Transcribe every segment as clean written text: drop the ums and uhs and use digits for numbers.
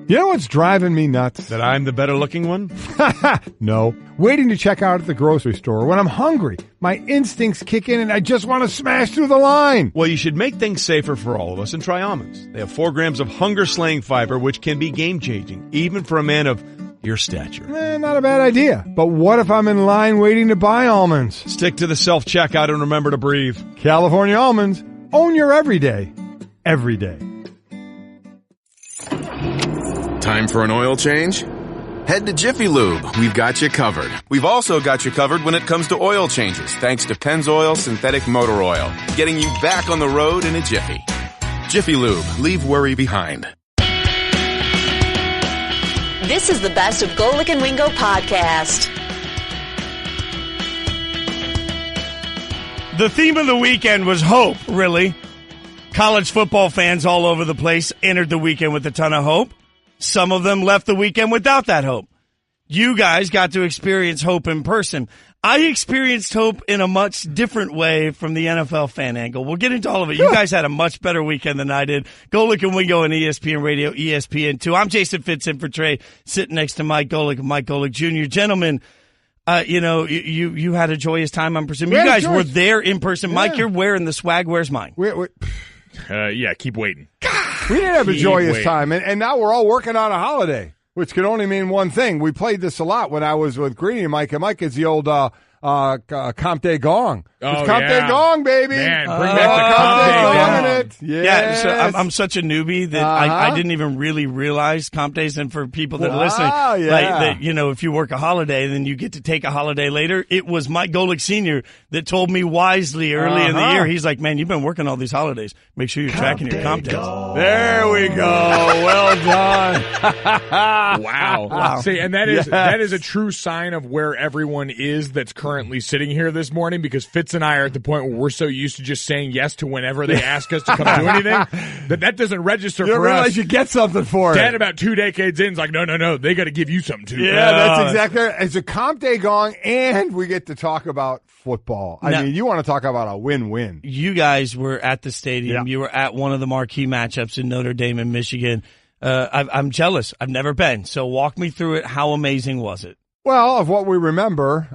You know what's driving me nuts? That I'm the better-looking one? No. Waiting to check out at the grocery store. When I'm hungry, my instincts kick in and I just want to smash through the line. Well, you should make things safer for all of us and try almonds. They have 4 grams of hunger-slaying fiber, which can be game-changing, even for a man of your stature. Not a bad idea. But what if I'm in line waiting to buy almonds? Stick to the self-checkout and remember to breathe. California almonds. Own your everyday. Every day. Time for an oil change? Head to Jiffy Lube. We've got you covered. We've also got you covered when it comes to oil changes, thanks to Pennzoil Synthetic Motor Oil, getting you back on the road in a jiffy. Jiffy Lube. Leave worry behind. This is the Best of Golic and Wingo podcast. The theme of the weekend was hope, really. College football fans all over the place entered the weekend with a ton of hope. Some of them left the weekend without that hope. You guys got to experience hope in person. I experienced hope in a much different way from the NFL fan angle. We'll get into all of it. You guys had a much better weekend than I did. Golic and Wingo on ESPN Radio, ESPN2. I'm Jason Fitz in for Trey, sitting next to Mike Golic and Mike Golic Jr. Gentlemen, you had a joyous time, I'm presuming. You guys were there in person. Yeah. Mike, you're wearing the swag. Where's mine? Yeah, keep waiting. We did have a joyous time, and now we're all working on a holiday, which can only mean one thing. We played this a lot when I was with Greeny and Mike is the old Comp de Gong. It's Comp de Gong, baby. Man, bring back the Comp de Gong. In it. Yes. Yeah, so I'm such a newbie that I didn't even really realize Comp Days. And for people that are listening, like that, if you work a holiday, then you get to take a holiday later. It was Mike Golic Sr. that told me wisely early in the year. He's like, man, you've been working all these holidays. Make sure you're tracking your Comp Days. There we go. Well done. Wow. See, and that is a true sign of where everyone is that's currently sitting here this morning, because Fitz and I are at the point where we're so used to just saying yes to whenever they ask us to come do anything that doesn't register for us. You realize you get something for it. Dad, about 2 decades in, is like, no, they got to give you something too. Yeah, that's exactly right. It's a Comp de Gong, and we get to talk about football. I mean, you want to talk about a win-win. You guys were at the stadium. Yeah. You were at one of the marquee matchups in Notre Dame and Michigan. I'm jealous. I've never been. So walk me through it. How amazing was it? Well, of what we remember,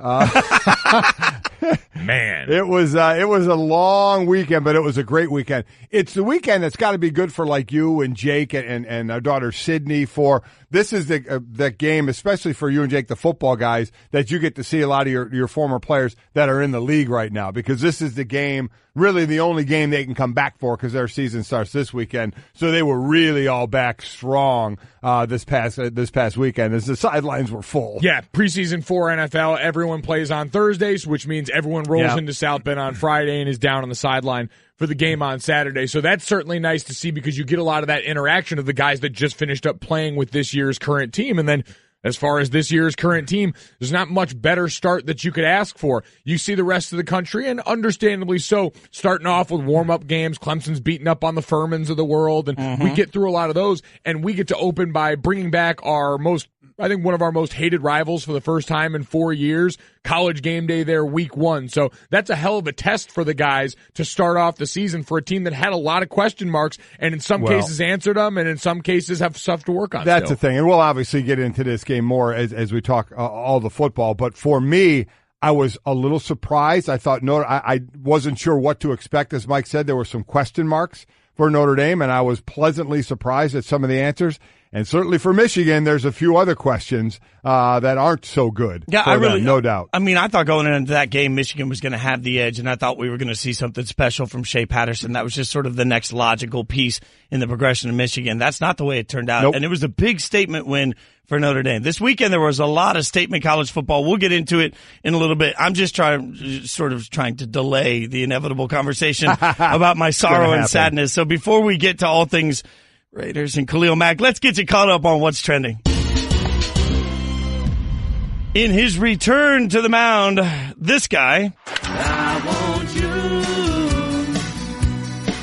man, it was a long weekend, but it was a great weekend. It's the weekend that's got to be good for like you and Jake and our daughter Sydney. For this is the game, especially for you and Jake, the football guys, that you get to see a lot of your former players that are in the league right now, because this is the game, really the only game they can come back for, because their season starts this weekend. So they were really all back strong this past weekend, as the sidelines were full. Yeah, preseason for NFL, everyone plays on Thursdays, which means everyone rolls into South Bend on Friday and is down on the sideline for the game on Saturday. So that's certainly nice to see, because you get a lot of that interaction of the guys that just finished up playing with this year's current team. And then as far as this year's current team, there's not much better start that you could ask for. You see the rest of the country, and understandably so, starting off with warm-up games. Clemson's beating up on the Furmans of the world, and we get through a lot of those, and we get to open by bringing back one of our most hated rivals for the first time in 4 years. College game day there week 1. So that's a hell of a test for the guys to start off the season for a team that had a lot of question marks, and in some cases answered them, and in some cases have stuff to work on. That's the thing. And we'll obviously get into this game more as we talk all the football. But for me, I was a little surprised. I thought I wasn't sure what to expect. As Mike said, there were some question marks for Notre Dame, and I was pleasantly surprised at some of the answers. And certainly for Michigan, there's a few other questions that aren't so good. Yeah, no doubt. I mean, I thought going into that game, Michigan was going to have the edge, and I thought we were going to see something special from Shea Patterson. That was just sort of the next logical piece in the progression of Michigan. That's not the way it turned out. Nope. And it was a big statement win for Notre Dame. This weekend, there was a lot of statement college football. We'll get into it in a little bit. I'm just trying to delay the inevitable conversation about my sorrow and sadness. So before we get to all things Raiders and Khalil Mack, let's get you caught up on what's trending. In his return to the mound, this guy. I want you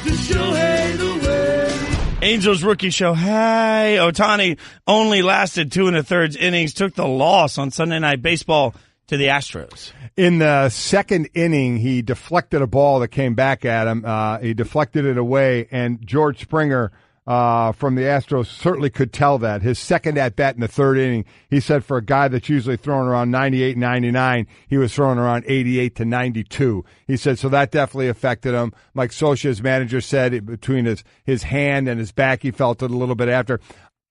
to show the way. Angels rookie Shohei Ohtani only lasted 2 1/3 innings, took the loss on Sunday Night Baseball to the Astros. In the second inning, he deflected a ball that came back at him. He deflected it away, and George Springer from the Astros certainly could tell that. His second at-bat in the third inning, he said for a guy that's usually throwing around 98, 99, he was throwing around 88 to 92. He said, so that definitely affected him. Mike Scioscia, his manager, said between his hand and his back, he felt it a little bit after.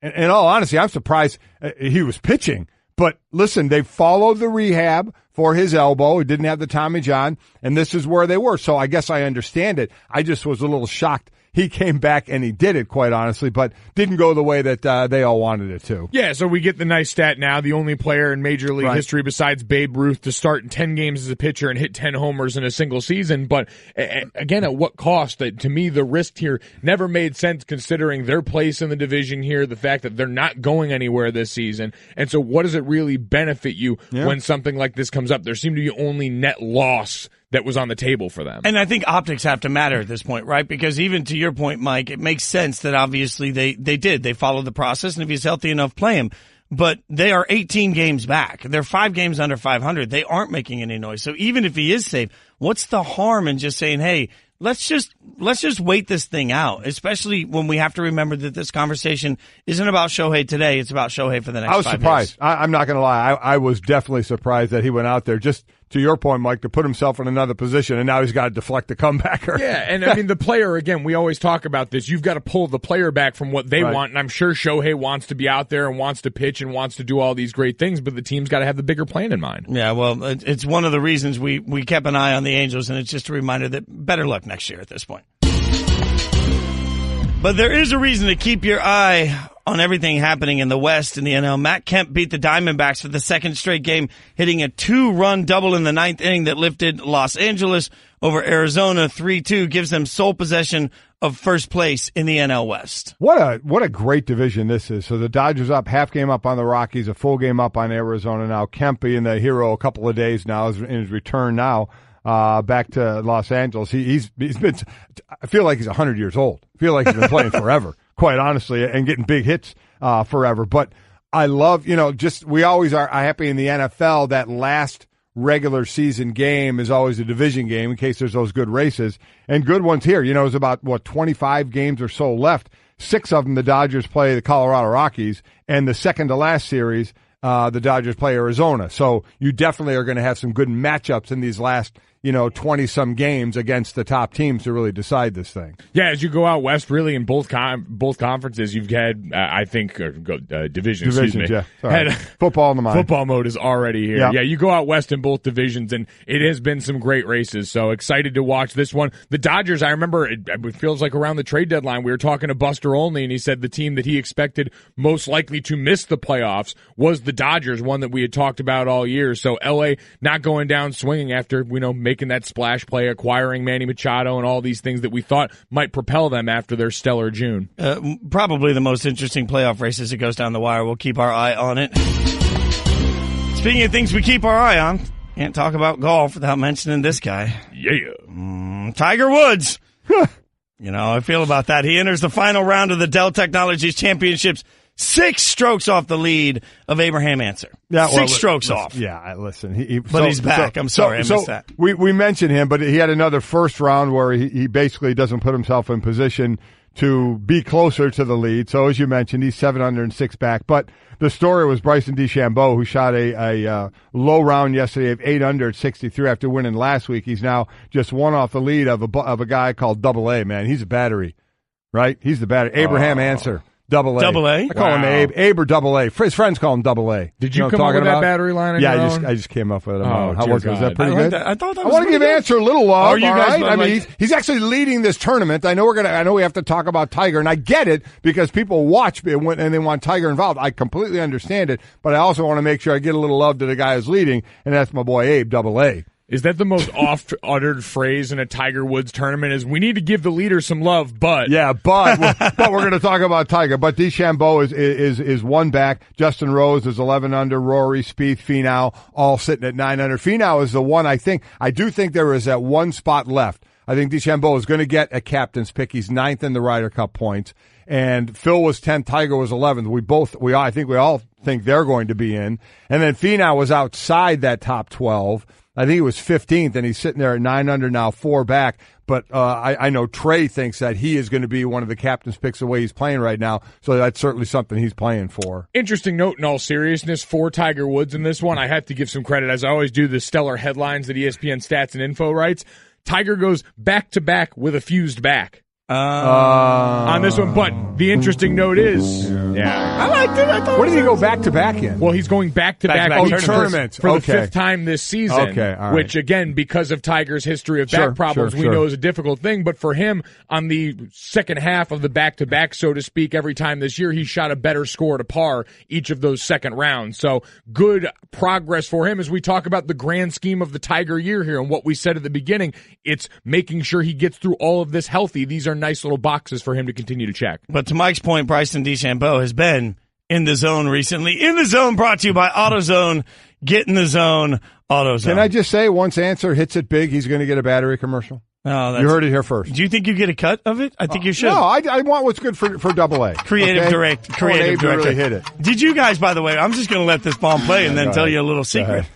In all honesty, I'm surprised he was pitching. But listen, they followed the rehab for his elbow. He didn't have the Tommy John, and this is where they were. So I guess I understand it. I just was a little shocked. He came back and he did it, quite honestly, but didn't go the way that they all wanted it to. Yeah, so we get the nice stat now. The only player in Major League history besides Babe Ruth to start in 10 games as a pitcher and hit 10 homers in a single season. But again, at what cost? To me, the risk here never made sense considering their place in the division here, the fact that they're not going anywhere this season. And so what does it really benefit you when something like this comes up? There seemed to be only net loss that was on the table for them. And I think optics have to matter at this point, right? Because even to your point, Mike, it makes sense that obviously they followed the process, and if he's healthy enough, play him. But they are 18 games back. They're 5 games under 500. They aren't making any noise. So even if he is safe, what's the harm in just saying, hey, let's just wait this thing out, especially when we have to remember that this conversation isn't about Shohei today. It's about Shohei for the next 5 years. I was surprised. I'm not going to lie. I was definitely surprised that he went out there just, to your point, Mike, to put himself in another position, and now he's got to deflect the comebacker. Yeah, and I mean, the player, again, we always talk about this. You've got to pull the player back from what they want, and I'm sure Shohei wants to be out there and wants to pitch and wants to do all these great things, but the team's got to have the bigger plan in mind. Yeah, well, it's one of the reasons we kept an eye on the Angels, and it's just a reminder that better luck next year at this point. But there is a reason to keep your eye on everything happening in the West in the NL. Matt Kemp beat the Diamondbacks for the second straight game, hitting a 2-run double in the ninth inning that lifted Los Angeles over Arizona 3-2, gives them sole possession of first place in the NL West. What a great division this is. So the Dodgers up, half game up on the Rockies, a full game up on Arizona now. Kemp being the hero a couple of days now, in his return now. Back to Los Angeles. He's been, I feel like he's 100 years old. I feel like he's been playing forever, quite honestly, and getting big hits, forever. But I love, we always are happy in the NFL that last regular season game is always a division game in case there's those good races and good ones here. It's about 25 games or so left. 6 of them, the Dodgers play the Colorado Rockies, and the second to last series, the Dodgers play Arizona. So you definitely are going to have some good matchups in these last 20-some games against the top teams to really decide this thing. Yeah, as you go out west, really in both conferences, you've had, I think, divisions. Yeah. Sorry. Football in the mind. Football mode is already here. Yep. Yeah, you go out west in both divisions, and it has been some great races. So excited to watch this one. The Dodgers, I remember, it feels like around the trade deadline, we were talking to Buster Olney, and he said the team that he expected most likely to miss the playoffs was the Dodgers, one that we had talked about all year. So L.A. not going down swinging after, making that splash play, acquiring Manny Machado and all these things that we thought might propel them after their stellar June. Probably the most interesting playoff race as it goes down the wire. We'll keep our eye on it. Speaking of things we keep our eye on, can't talk about golf without mentioning this guy. Yeah. Tiger Woods. How I feel about that. He enters the final round of the Dell Technologies Championships 6 strokes off the lead of Abraham Answer. Yeah, 6 strokes off. Yeah, listen. He's back. I'm sorry, I missed that. We mentioned him, but he had another first round where he basically doesn't put himself in position to be closer to the lead. So as you mentioned, he's 7 under and 6 back. But the story was Bryson DeChambeau, who shot a low round yesterday of 8 under at 63 after winning last week. He's now just 1 off the lead of a guy called Double A, man. He's a battery, right? He's the battery. Abraham Answer. Double A. Double A? I call him Abe or Double A. His friends call him Double A. Did you come up with that battery line on your own? I just came up with it. Oh, how was it? Was that pretty good? I thought that I was want to give Answer a little love. You guys, right? I mean, he's actually leading this tournament. I know we have to talk about Tiger, and I get it because people watch and they want Tiger involved. I completely understand it, but I also want to make sure I get a little love to the guy who's leading, and that's my boy Abe, Double A. Is that the most oft-uttered phrase in a Tiger Woods tournament is we need to give the leader some love, but... Yeah, but we're going to talk about Tiger. But DeChambeau is 1 back. Justin Rose is 11 under. Rory, Spieth, Finau, all sitting at 9 under. Finau is the one I do think there is that 1 spot left. I think DeChambeau is going to get a captain's pick. He's 9th in the Ryder Cup points. And Phil was 10th, Tiger was 11th. I think we all think they're going to be in. And then Finau was outside that top 12. I think he was 15th, and he's sitting there at 9 under now, 4 back. But I know Trey thinks that he is going to be one of the captain's picks the way he's playing right now, so that's certainly something he's playing for. Interesting note in all seriousness for Tiger Woods in this one. I have to give some credit, as I always do, the stellar headlines that ESPN Stats and Info writes. Tiger goes back-to-back with a fused back. On this one, but the interesting note is, I liked it. What did he go back-to-back in? Well, he's going back-to-back tournaments for the 5th time this season, which, again, because of Tiger's history of back problems, we know is a difficult thing. But for him, on the second half of the back-to-back, so to speak, every time this year, he shot a better score to par each of those second rounds. So good progress for him as we talk about the grand scheme of the Tiger year here and what we said at the beginning. It's making sure he gets through all of this healthy. These are nice little boxes for him to continue to check. But to Mike's point, Bryson DeChambeau has been in the zone recently. In the Zone brought to you by AutoZone. Get in the zone, AutoZone. Can I just say, once Answer hits it big, he's going to get a battery commercial? Oh, you heard it here first. Do you think you get a cut of it? I think you should. No, I want what's good for AA. Creative director. Really hit it. Did you guys, by the way, I'm just going to let this bomb play and then tell you a little secret.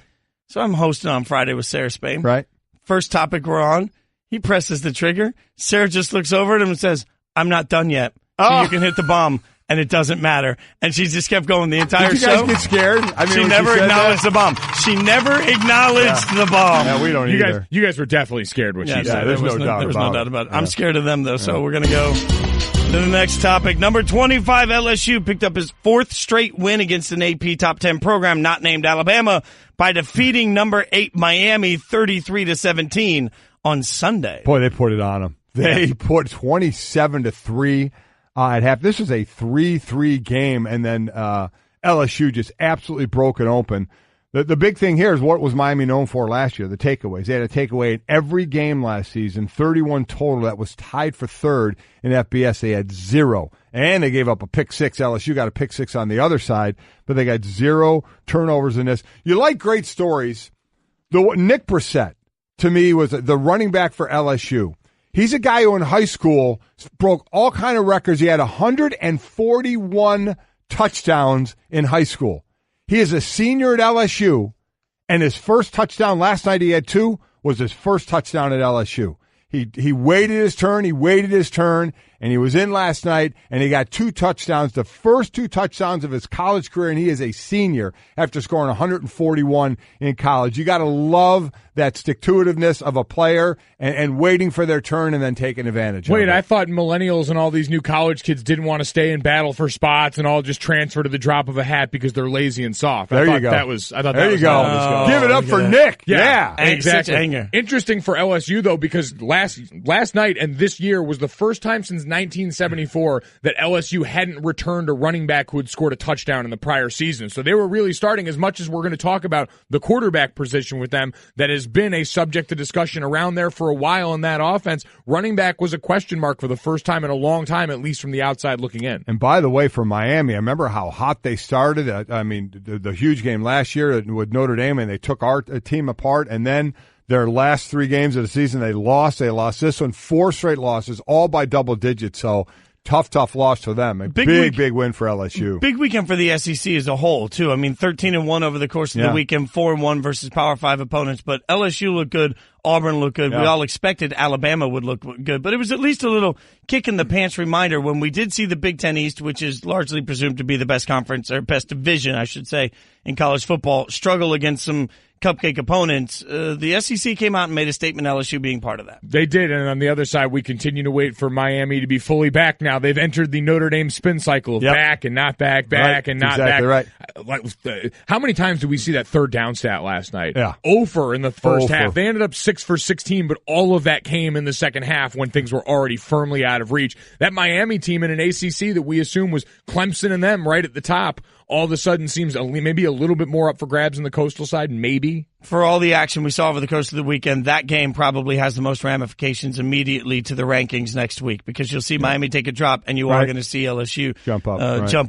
So I'm hosting on Friday with Sarah Spain. Right. First topic we're on. He presses the trigger. Sarah just looks over at him and says, I'm not done yet. So you can hit the bomb, and it doesn't matter. And she just kept going the entire show. Did you guys get scared? I mean, she never acknowledged the bomb. She never acknowledged the bomb. Yeah, we don't either. You guys were definitely scared when she said. There's no doubt about it. I'm scared of them, though, so we're going to go to the next topic. Number 25, LSU picked up his 4th straight win against an AP top 10 program not named Alabama by defeating number 8 Miami 33-17 on Sunday. Boy, they put it on him. They put 27-3 at half. This was a 3-3 game, and then LSU just absolutely broke it open. The big thing here is what was Miami known for last year, the takeaways. They had a takeaway in every game last season, 31 total. That was tied for 3rd in FBS. They had 0. And they gave up a pick 6. LSU got a pick 6 on the other side, but they got 0 turnovers in this. You like great stories. Nick Brissett, to me, was the running back for LSU. He's a guy who in high school broke all kind of records. He had 141 touchdowns in high school. He is a senior at LSU, and his first touchdown, last night he had 2, was his first touchdown at LSU. He waited his turn, and he was in last night, and he got 2 touchdowns, the first 2 touchdowns of his college career, and he is a senior after scoring 141 in college. You got to love that stick-to-itiveness of a player and waiting for their turn and then taking advantage of it. Wait, I thought millennials and all these new college kids didn't want to stay and battle for spots and all just transfer to the drop of a hat because they're lazy and soft. There you go. There you go. Give it up for Nick. Yeah. Exactly. Interesting for LSU, though, because last night and this year was the first time since 1974 that LSU hadn't returned a running back who had scored a touchdown in the prior season. So they were really starting, as much as we're going to talk about the quarterback position with them, that has been a subject of discussion around there for a while in that offense. Running back was a question mark for the first time in a long time, at least from the outside looking in. And by the way, for Miami, I remember how hot they started. I mean, the huge game last year with Notre Dame, and they took our team apart, and then their last 3 games of the season, they lost. They lost this one, 4 straight losses, all by double digits. So tough loss to them. A big win for LSU. Big weekend for the SEC as a whole, too. I mean, 13-1 over the course of the weekend, 4-1 versus Power 5 opponents. But LSU looked good. Auburn looked good. Yeah. We all expected Alabama would look good. But it was at least a little kick in the pants reminder when we did see the Big Ten East, which is largely presumed to be the best conference, or best division, I should say, in college football, struggle against some cupcake opponents. The SEC came out and made a statement, LSU being part of that. They did, and on the other side, we continue to wait for Miami to be fully back now. They've entered the Notre Dame spin cycle of back and not back, and not back. Right. How many times did we see that third down stat last night? Yeah. 0 for in the first half. They ended up 6 for 16, but all of that came in the second half when things were already firmly out of reach. That Miami team in an ACC that we assume was Clemson and them right at the top, all of a sudden seems maybe a little bit more up for grabs in the Coastal side, maybe. For all the action we saw over the course of the weekend, that game probably has the most ramifications immediately to the rankings next week, because you'll see Miami take a drop and you are going to see LSU jump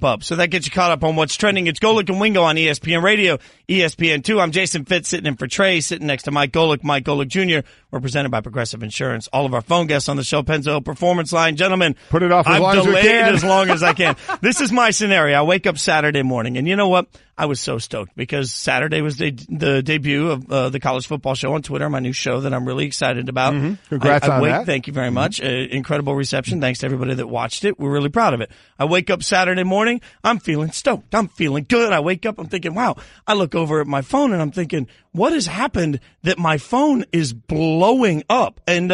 up. So that gets you caught up on what's trending. It's Golic and Wingo on ESPN Radio, ESPN2. I'm Jason Fitz, sitting in for Trey, sitting next to Mike Golic Jr. We're presented by Progressive Insurance. All of our phone guests on the show, Pennzoil Performance Line. Gentlemen, put it off as long as we can. As long as I can. This is my scenario. I wake up Saturday morning, and you know what? I was so stoked because Saturday was the debut 2 of the College Football Show on Twitter, my new show that I'm really excited about. Mm-hmm. Congrats on that. Thank you very much. Incredible reception. Thanks to everybody that watched it. We're really proud of it. I wake up Saturday morning. I'm feeling stoked. I'm feeling good. I wake up. I'm thinking, wow. I look over at my phone and I'm thinking, what has happened that my phone is blowing up? And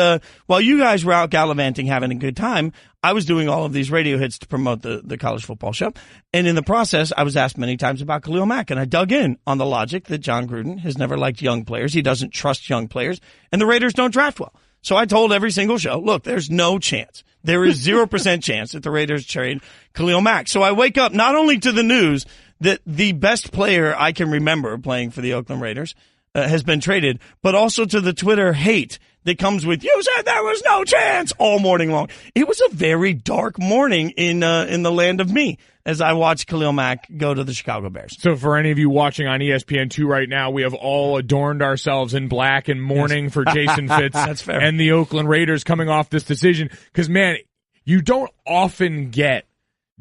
while you guys were out gallivanting, having a good time, I was doing all of these radio hits to promote the College Football Show. And in the process, I was asked many times about Khalil Mack. And I dug in on the logic that John Gruden has never liked young players. He doesn't trust young players. And the Raiders don't draft well. So I told every single show, look, there's no chance. There is 0% chance that the Raiders trade Khalil Mack. So I wake up not only to the news that the best player I can remember playing for the Oakland Raiders has been traded, but also to the Twitter hate that comes with, you said there was no chance, all morning long. It was a very dark morning in the land of me as I watched Khalil Mack go to the Chicago Bears. So for any of you watching on ESPN2 right now, we have all adorned ourselves in black and mourning for Jason Fitz That's fair. And the Oakland Raiders coming off this decision. Because, man, you don't often get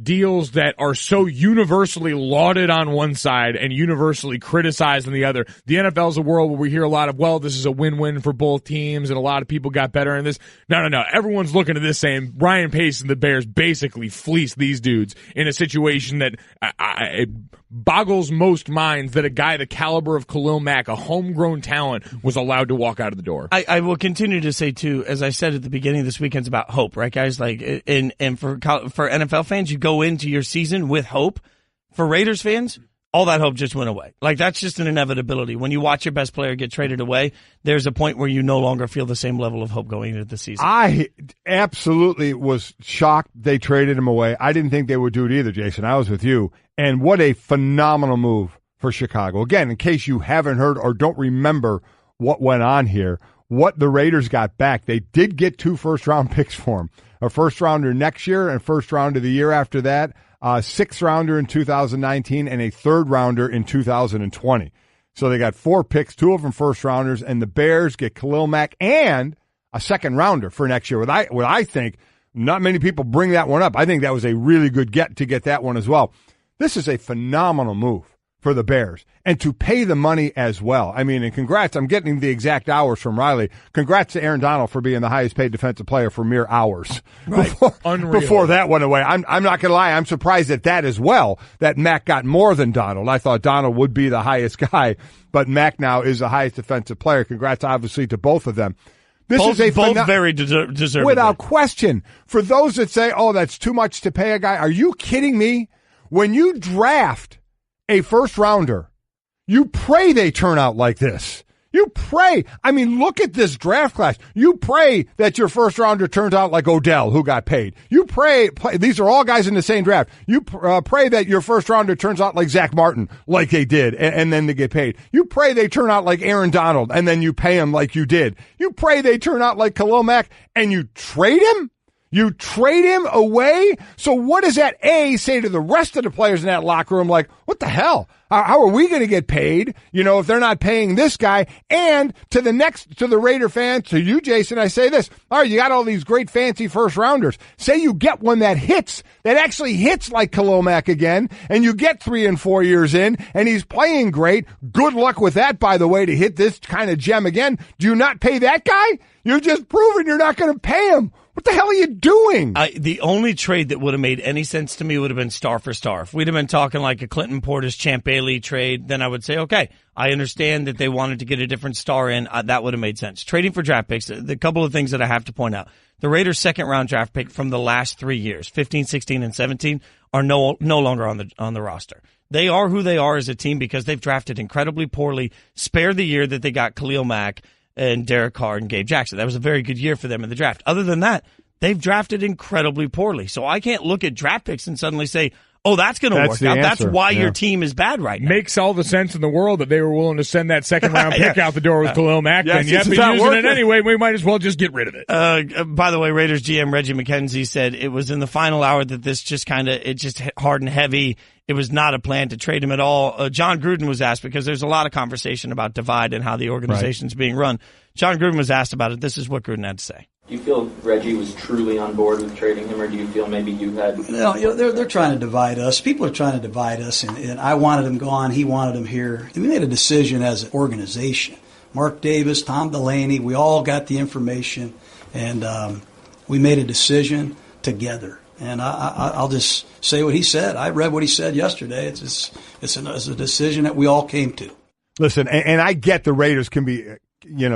deals that are so universally lauded on one side and universally criticized on the other. The NFL is a world where we hear a lot of, well, this is a win-win for both teams, and a lot of people got better in this. No. Everyone's looking at this saying Ryan Pace and the Bears basically fleeced these dudes in a situation that it boggles most minds that a guy the caliber of Khalil Mack, a homegrown talent, was allowed to walk out of the door. I will continue to say, too, as I said at the beginning, this weekend's about hope, right, guys? Like, and for NFL fans, you go into your season with hope. For Raiders fans, all that hope just went away. Like, that's just an inevitability. When you watch your best player get traded away, there's a point where you no longer feel the same level of hope going into the season. I absolutely was shocked they traded him away. I didn't think they would do it either, Jason. I was with you. And what a phenomenal move for Chicago. Again, in case you haven't heard or don't remember what went on here, what the Raiders got back, they did get 2 first-round picks for him. A first-rounder next year and first-rounder the year after that, a 6th-rounder in 2019, and a 3rd-rounder in 2020. So they got 4 picks, 2 of them first-rounders, and the Bears get Khalil Mack and a 2nd-rounder for next year. What I think, not many people bring that one up. I think that was a really good get to get that one as well. This is a phenomenal move for the Bears, and to pay the money as well. I mean, and congrats. I'm getting the exact hours from Riley. Congrats to Aaron Donald for being the highest paid defensive player for mere hours. Right. Before that went away. I'm not going to lie. I'm surprised at that as well, that Mack got more than Donald. I thought Donald would be the highest guy, but Mack now is the highest defensive player. Congrats, obviously, to both of them. This both, is both very deserved. Without question. For those that say, oh, that's too much to pay a guy, are you kidding me? When you draft a first-rounder, you pray they turn out like this. You pray. I mean, look at this draft class. You pray that your first-rounder turns out like Odell, who got paid. You pray these are all guys in the same draft. You pray that your first-rounder turns out like Zach Martin, like they did, and then they get paid. You pray they turn out like Aaron Donald, and then you pay him like you did. You pray they turn out like Khalil Mack, and you trade him? You trade him away? So what does that, A, say to the rest of the players in that locker room? Like, what the hell? How are we going to get paid, if they're not paying this guy? And to the Raider fans, to you, Jason, I say this. All right, you got all these great fancy first-rounders. Say you get one that actually hits like Khalil Mack again, and you get 3 and 4 years in, and he's playing great. Good luck with that, by the way, to hit this kind of gem again. Do you not pay that guy? You've just proven you're not going to pay him. What the hell are you doing? The only trade that would have made any sense to me would have been star for star. If we'd have been talking like a Clinton Portis, Champ Bailey trade, then I would say, okay, I understand that they wanted to get a different star in. That would have made sense. Trading for draft picks, the couple of things that I have to point out. The Raiders' 2nd-round draft pick from the last 3 years, 15, 16, and 17, are no longer on the roster. They are who they are as a team because they've drafted incredibly poorly. Spare the year that they got Khalil Mack and Derek Carr and Gabe Jackson. That was a very good year for them in the draft. Other than that, they've drafted incredibly poorly. So I can't look at draft picks and suddenly say, oh, that's going to work out. That's why your team is bad right now. Makes all the sense in the world that they were willing to send that 2nd-round pick out the door with Khalil Mack. Yes, and yet, but using it anyway, we might as well just get rid of it. By the way, Raiders GM Reggie McKenzie said it was in the final hour that this just hit hard and heavy. It was not a plan to trade him at all. John Gruden was asked, because there's a lot of conversation about divide and how the organization's being run. John Gruden was asked about it. This is what Gruden had to say. Do you feel Reggie was truly on board with trading him, or do you feel maybe you had... They're trying to divide us. People are trying to divide us, and I wanted him gone. He wanted him here. We made a decision as an organization. Mark Davis, Tom Delaney, we all got the information, and we made a decision together. And I'll just say what he said. I read what he said yesterday. It's a decision that we all came to. Listen, and I get the Raiders can be,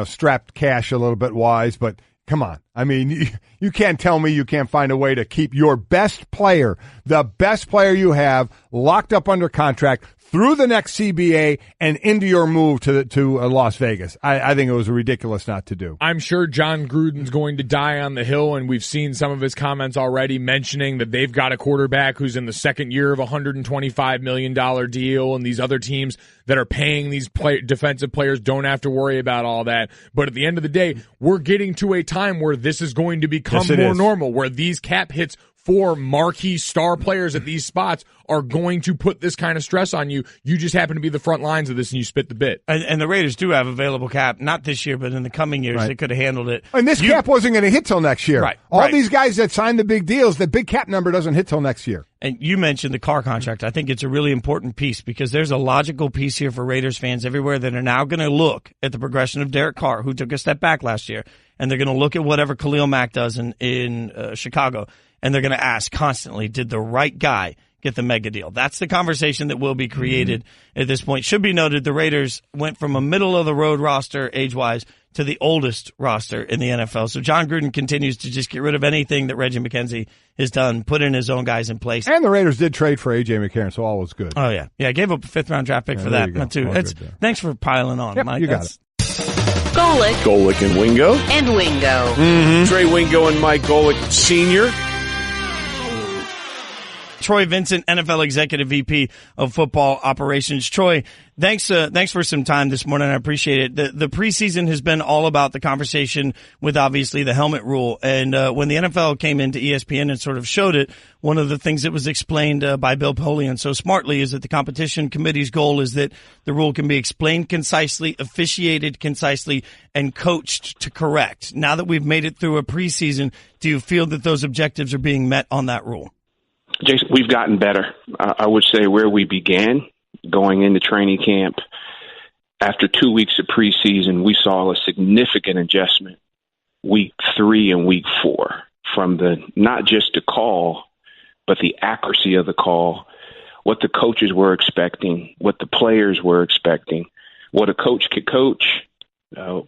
strapped cash a little bit wise, but come on. I mean, you can't tell me you can't find a way to keep your best player, the best player you have, locked up under contract through the next CBA and into your move to Las Vegas. I think it was ridiculous not to do. I'm sure John Gruden's going to die on the hill, and we've seen some of his comments already mentioning that they've got a quarterback who's in the second year of a $125 million deal, and these other teams that are paying these defensive players don't have to worry about all that. But at the end of the day, we're getting to a time where this is going to become more normal, where these cap hits for marquee star players at these spots are going to put this kind of stress on you. You just happen to be the front lines of this, and you spit the bit. And the Raiders do have available cap, not this year, but in the coming years, They could have handled it. And this cap wasn't going to hit till next year. Right. All these guys that signed the big deals, the big cap number doesn't hit till next year. And you mentioned the Carr contract. I think it's a really important piece because there's a logical piece here for Raiders fans everywhere that are now going to look at the progression of Derek Carr, who took a step back last year, and they're going to look at whatever Khalil Mack does in Chicago, and they're going to ask constantly, did the right guy get the mega deal? That's the conversation that will be created at this point. Should be noted, the Raiders went from a middle-of-the-road roster age-wise to the oldest roster in the NFL. So John Gruden continues to just get rid of anything that Reggie McKenzie has done, put in his own guys in place. And the Raiders did trade for A.J. McCarron, so all was good. Oh, yeah. Yeah, I gave up a fifth-round draft pick for that, too. Thanks for piling on, Mike. You got it. Golic and Wingo. and Wingo. Mm-hmm. Trey Wingo and Mike Golic Sr. Troy Vincent, NFL Executive VP of Football Operations. Troy, thanks for some time this morning. I appreciate it. The preseason has been all about the conversation with obviously the helmet rule. And when the NFL came into ESPN and sort of showed it, one of the things that was explained by Bill Polian so smartly is that the competition committee's goal is that the rule can be explained concisely, officiated concisely, and coached to correct. Now that we've made it through a preseason, do you feel that those objectives are being met on that rule? Jason, we've gotten better. I would say where we began going into training camp, after 2 weeks of preseason, we saw a significant adjustment week 3 and week 4 from the not just the call, but the accuracy of the call, what the coaches were expecting, what the players were expecting, what a coach could coach,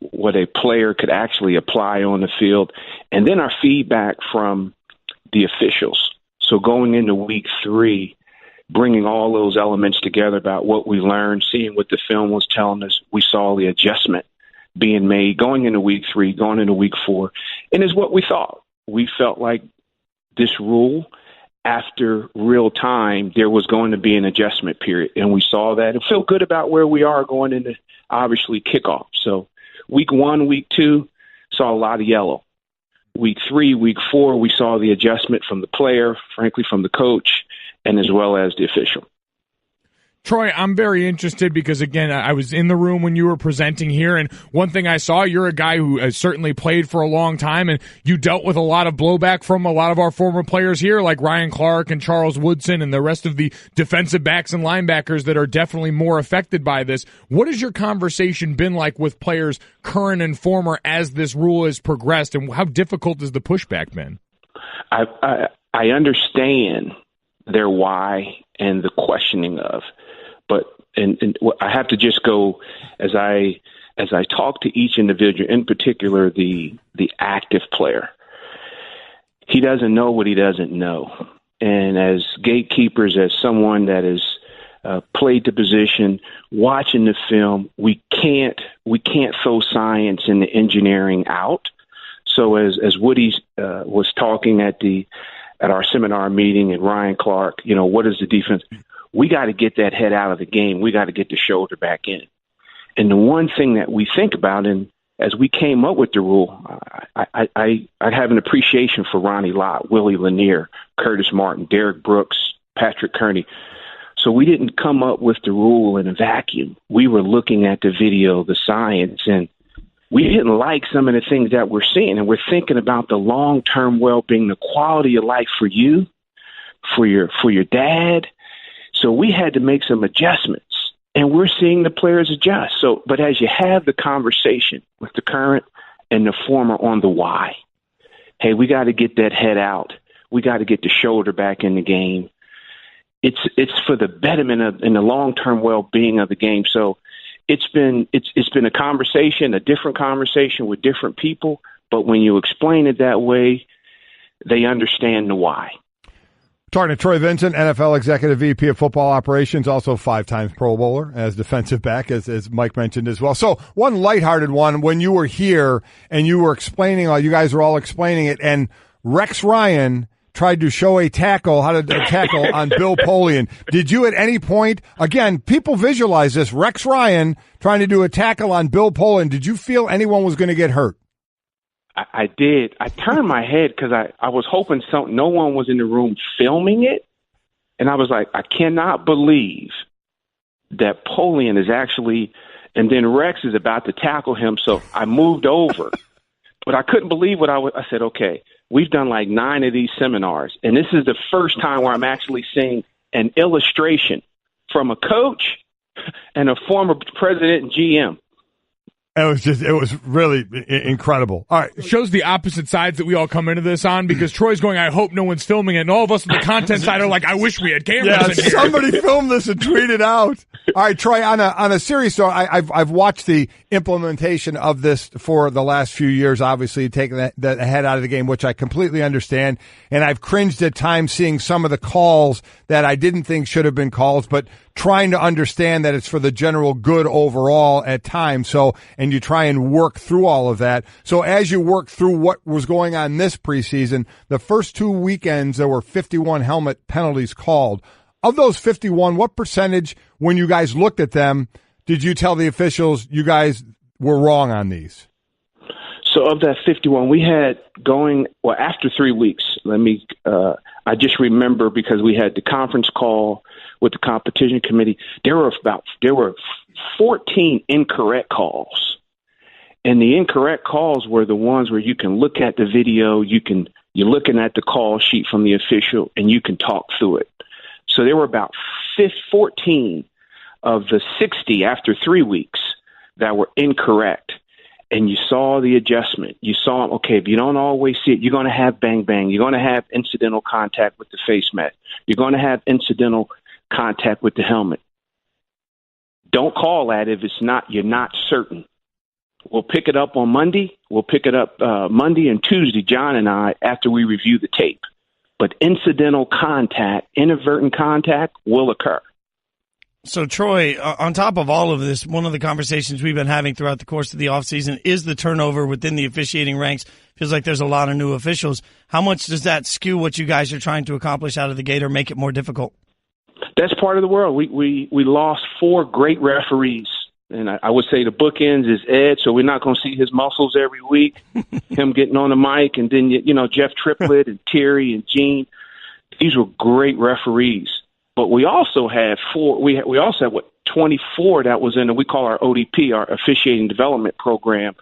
what a player could actually apply on the field, and then our feedback from the officials. So going into week 3, bringing all those elements together about what we learned, seeing what the film was telling us, we saw the adjustment being made going into week 3, going into week 4, and is what we thought. We felt like this rule, after real time, there was going to be an adjustment period, and we saw that and feel good about where we are going into, obviously, kickoff. So week 1, week 2, saw a lot of yellow. Week 3, week 4, we saw the adjustment from the player, frankly, from the coach, and as well as the official. Troy, I'm very interested because, again, I was in the room when you were presenting here, and one thing I saw, you're a guy who has certainly played for a long time, and you dealt with a lot of blowback from a lot of our former players here, like Ryan Clark and Charles Woodson and the rest of the defensive backs and linebackers that are definitely more affected by this. What has your conversation been like with players, current and former, as this rule has progressed, and how difficult has the pushback been? I understand their why and the questioning of. But and I have to just go as I talk to each individual, in particular the active player. He doesn't know what he doesn't know, and as gatekeepers, as someone that has played the position, watching the film, we can't throw science and the engineering out. So as Woody was talking at our seminar meeting, and Ryan Clark, what is the defense? We got to get that head out of the game. We got to get the shoulder back in. And the one thing that we think about, and as we came up with the rule, I have an appreciation for Ronnie Lott, Willie Lanier, Curtis Martin, Derek Brooks, Patrick Kearney. So we didn't come up with the rule in a vacuum. We were looking at the video, the science, and we didn't like some of the things that we're seeing, and we're thinking about the long-term well-being, the quality of life for you, for your dad. So we had to make some adjustments, and we're seeing the players adjust. So, but as you have the conversation with the current and the former on the why, hey, we got to get that head out. We got to get the shoulder back in the game. It's for the betterment of and the long-term well-being of the game. So it's been a conversation, a different conversation with different people. But when you explain it that way, they understand the why. Talking to Troy Vincent, NFL Executive VP of Football Operations, also 5-time Pro Bowler as defensive back, as Mike mentioned as well. So one lighthearted one, when you were here and you were explaining, you guys were all explaining it, and Rex Ryan tried to show a tackle, how to tackle on Bill Polian. Did you at any point, again, people visualize this, Rex Ryan trying to do a tackle on Bill Polian, did you feel anyone was going to get hurt? I did. I turned my head because I was hoping no one was in the room filming it. And I was like, I cannot believe that Polian is actually, and then Rex is about to tackle him. So I moved over, but I couldn't believe what I said, okay, we've done like 9 of these seminars, and this is the first time where I'm actually seeing an illustration from a coach and a former president and GM. It was really incredible. All right. It shows the opposite sides that we all come into this on, because Troy's going, I hope no one's filming it. And all of us on the content side are like, I wish we had cameras in here. Somebody filmed this and tweet it out. All right, Troy, on a serious note, I've watched the implementation of this for the last few years, obviously taking the head out of the game, which I completely understand. And I've cringed at times seeing some of the calls that I didn't think should have been calls, but trying to understand that it's for the general good overall at times. So, and you try and work through all of that. So as you work through what was going on this preseason, the first 2 weekends, there were 51 helmet penalties called. Of those 51, what percentage, when you guys looked at them, did you tell the officials you guys were wrong on these? So of that 51, we had after 3 weeks, I just remember because we had the conference call with the competition committee, there were 14 incorrect calls. And the incorrect calls were the ones where you can look at the video, you're looking at the call sheet from the official, and you can talk through it. So there were about 14 of the 60 after 3 weeks that were incorrect. And you saw the adjustment. You saw, okay, if you don't always see it, you're going to have bang-bang. You're going to have incidental contact with the face mask. You're going to have incidental contact with the helmet. Don't call that if you're not certain. We'll pick it up on Monday. We'll pick it up Monday and Tuesday, John and I, after we review the tape. But incidental contact, inadvertent contact will occur. So, Troy, on top of all of this, one of the conversations we've been having throughout the course of the offseason is the turnover within the officiating ranks. Feels like there's a lot of new officials. How much does that skew what you guys are trying to accomplish out of the gate or make it more difficult? That's part of the world. We lost 4 great referees. And I would say the bookends is Ed, so we're not going to see his muscles every week, him getting on the mic, and then, Jeff Triplett and Terry and Gene. These were great referees. But we also had 24 that was in we call our ODP, our officiating development program.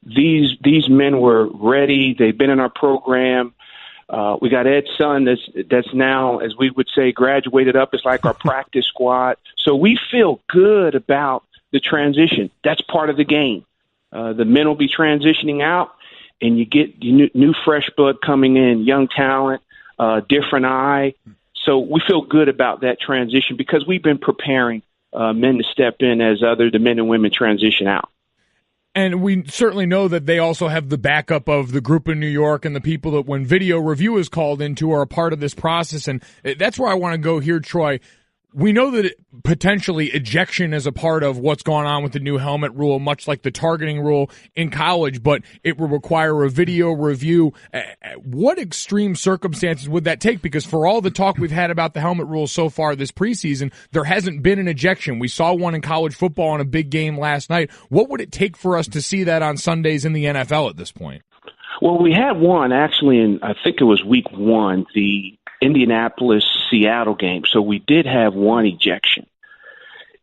These men were ready. They've been in our program. We got Ed's son that's now, as we would say, graduated up. It's like our practice squad. So we feel good about the transition. That's part of the game. The men will be transitioning out, and you get new fresh blood coming in, young talent, different eye. So we feel good about that transition because we've been preparing men to step in as the men and women transition out. And we certainly know that they also have the backup of the group in New York and the people that when video review is called into are a part of this process. And that's where I want to go here, Troy. We know that potentially ejection is a part of what's going on with the new helmet rule, much like the targeting rule in college, but it will require a video review. What extreme circumstances would that take? Because for all the talk we've had about the helmet rule so far this preseason, there hasn't been an ejection. We saw one in college football in a big game last night. What would it take for us to see that on Sundays in the NFL at this point? Well, we had one actually in, I think it was week 1, the Indianapolis-Seattle game. So we did have one ejection.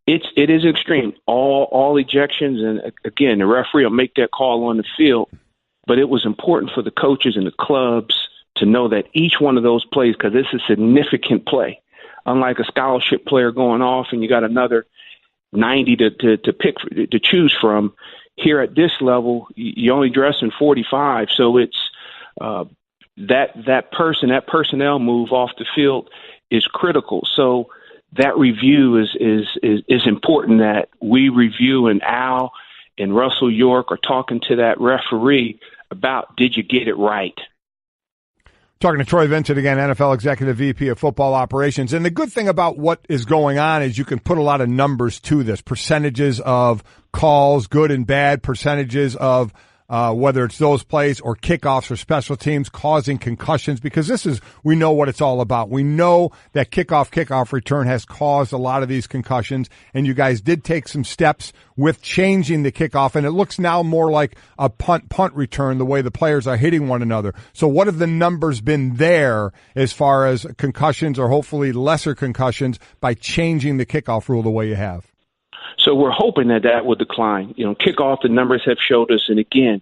It is extreme. All ejections, and again, the referee will make that call on the field. But it was important for the coaches and the clubs to know that each one of those plays, because it's a significant play. Unlike a scholarship player going off and you got another 90 to choose from, here at this level, you only dress in 45. So it's that personnel move off the field is critical. So that review is important, that we review, and Al and Russell York are talking to that referee about, did you get it right? Talking to Troy Vincent again, NFL Executive VP of Football Operations. And the good thing about what is going on is you can put a lot of numbers to this. Percentages of calls, good and bad, percentages of whether it's those plays or kickoffs or special teams causing concussions, because we know what it's all about. We know that kickoff return has caused a lot of these concussions, and you guys did take some steps with changing the kickoff, and it looks now more like a punt return, the way the players are hitting one another. So what have the numbers been there as far as concussions, or hopefully lesser concussions, by changing the kickoff rule the way you have? So we're hoping that will decline. Kickoff, the numbers have showed us, and again,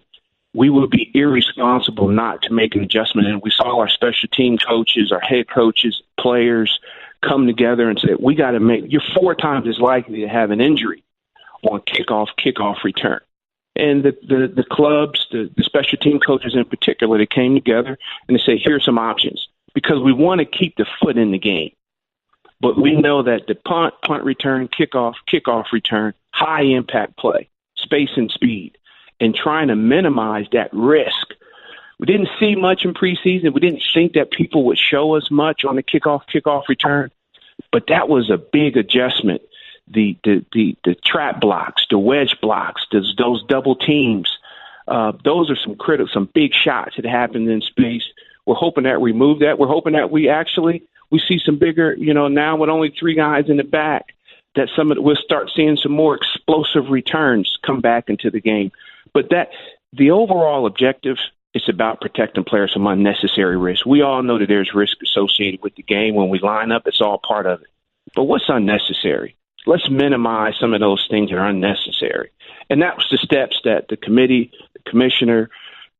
we would be irresponsible not to make an adjustment. And we saw our special team coaches, our head coaches, players come together and say, we got to you're 4 times as likely to have an injury on kickoff return. And the clubs, the special team coaches in particular, they came together and they say, here's some options, because we want to keep the foot in the game. But we know that the punt return, kickoff return, high impact play, space and speed, and trying to minimize that risk. We didn't see much in preseason. We didn't think that people would show us much on the kickoff return, but that was a big adjustment. The trap blocks, the wedge blocks, those double teams, those are some big shots that happened in space. We're hoping that we remove that. We're hoping that we see some bigger, now with only 3 guys in the back, that we'll start seeing some more explosive returns come back into the game. But the overall objective is about protecting players from unnecessary risk. We all know that there's risk associated with the game. When we line up, it's all part of it. But what's unnecessary? Let's minimize some of those things that are unnecessary. And that was the steps that the committee, the commissioner,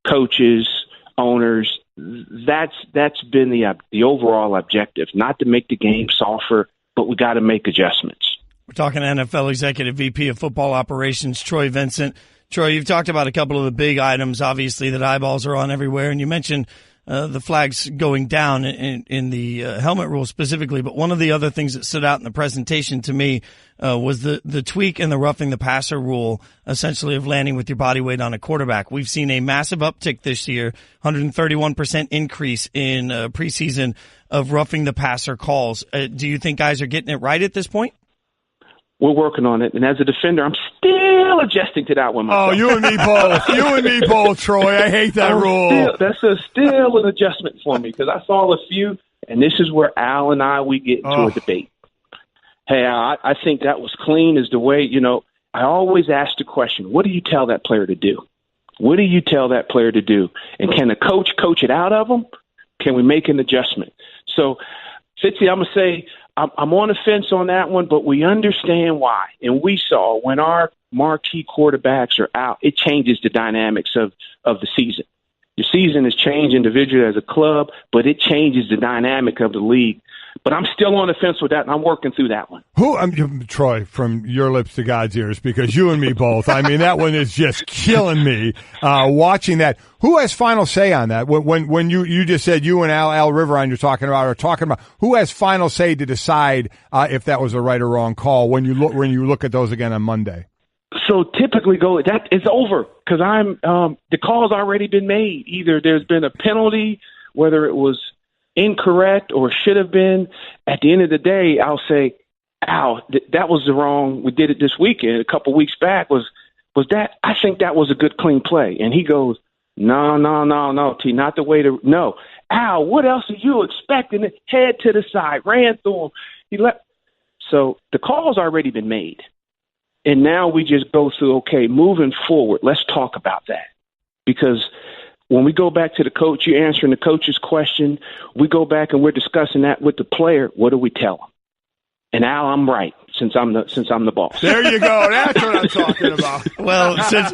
coaches, owners, that's been the overall objective, not to make the game softer, but we got to make adjustments. We're talking NFL Executive VP of Football Operations, Troy Vincent. Troy, you've talked about a couple of the big items, obviously, that eyeballs are on everywhere, and you mentioned the flags going down in the helmet rule specifically, but one of the other things that stood out in the presentation to me was the tweak in the roughing the passer rule, essentially of landing with your body weight on a quarterback. We've seen a massive uptick this year, 131% increase in preseason of roughing the passer calls. Do you think guys are getting it right at this point? We're working on it, and as a defender, I'm still adjusting to that one myself. Oh, you and me both. You and me both, Troy. I hate that rule. That's still an adjustment for me, because I saw a few, and this is where Al and we get into a debate. Hey, Al, I think that was clean as the way, I always ask the question, what do you tell that player to do? What do you tell that player to do? And can the coach it out of them? Can we make an adjustment? So, Fitzy, I'm going to say, I'm on the fence on that one, but we understand why. And we saw when our marquee quarterbacks are out, it changes the dynamics of the season. The season has changed individually as a club, but it changes the dynamic of the league. But I'm still on the fence with that, and I'm working through that one. Troy, from your lips to God's ears, because you and me both. I mean, that one is just killing me watching that. Who has final say on that? When you just said you and Al Riverine are talking about, who has final say to decide if that was a right or wrong call when you look at those again on Monday? So typically, that is over, because the call's already been made. Either there's been a penalty, whether it was incorrect or should have been. At the end of the day, I'll say, Al, that was the wrong. We did it this weekend. A couple weeks back was that. I think that was a good, clean play. And he goes, no, T, not the way to. No, Al, what else are you expecting? Head to the side, ran through him. So the call's already been made. And now we just go through, okay, moving forward, let's talk about that. Because when we go back to the coach, you're answering the coach's question, we go back and we're discussing that with the player. What do we tell them? And Al, I'm right since I'm the boss. There you go. That's what I'm talking about. Well, since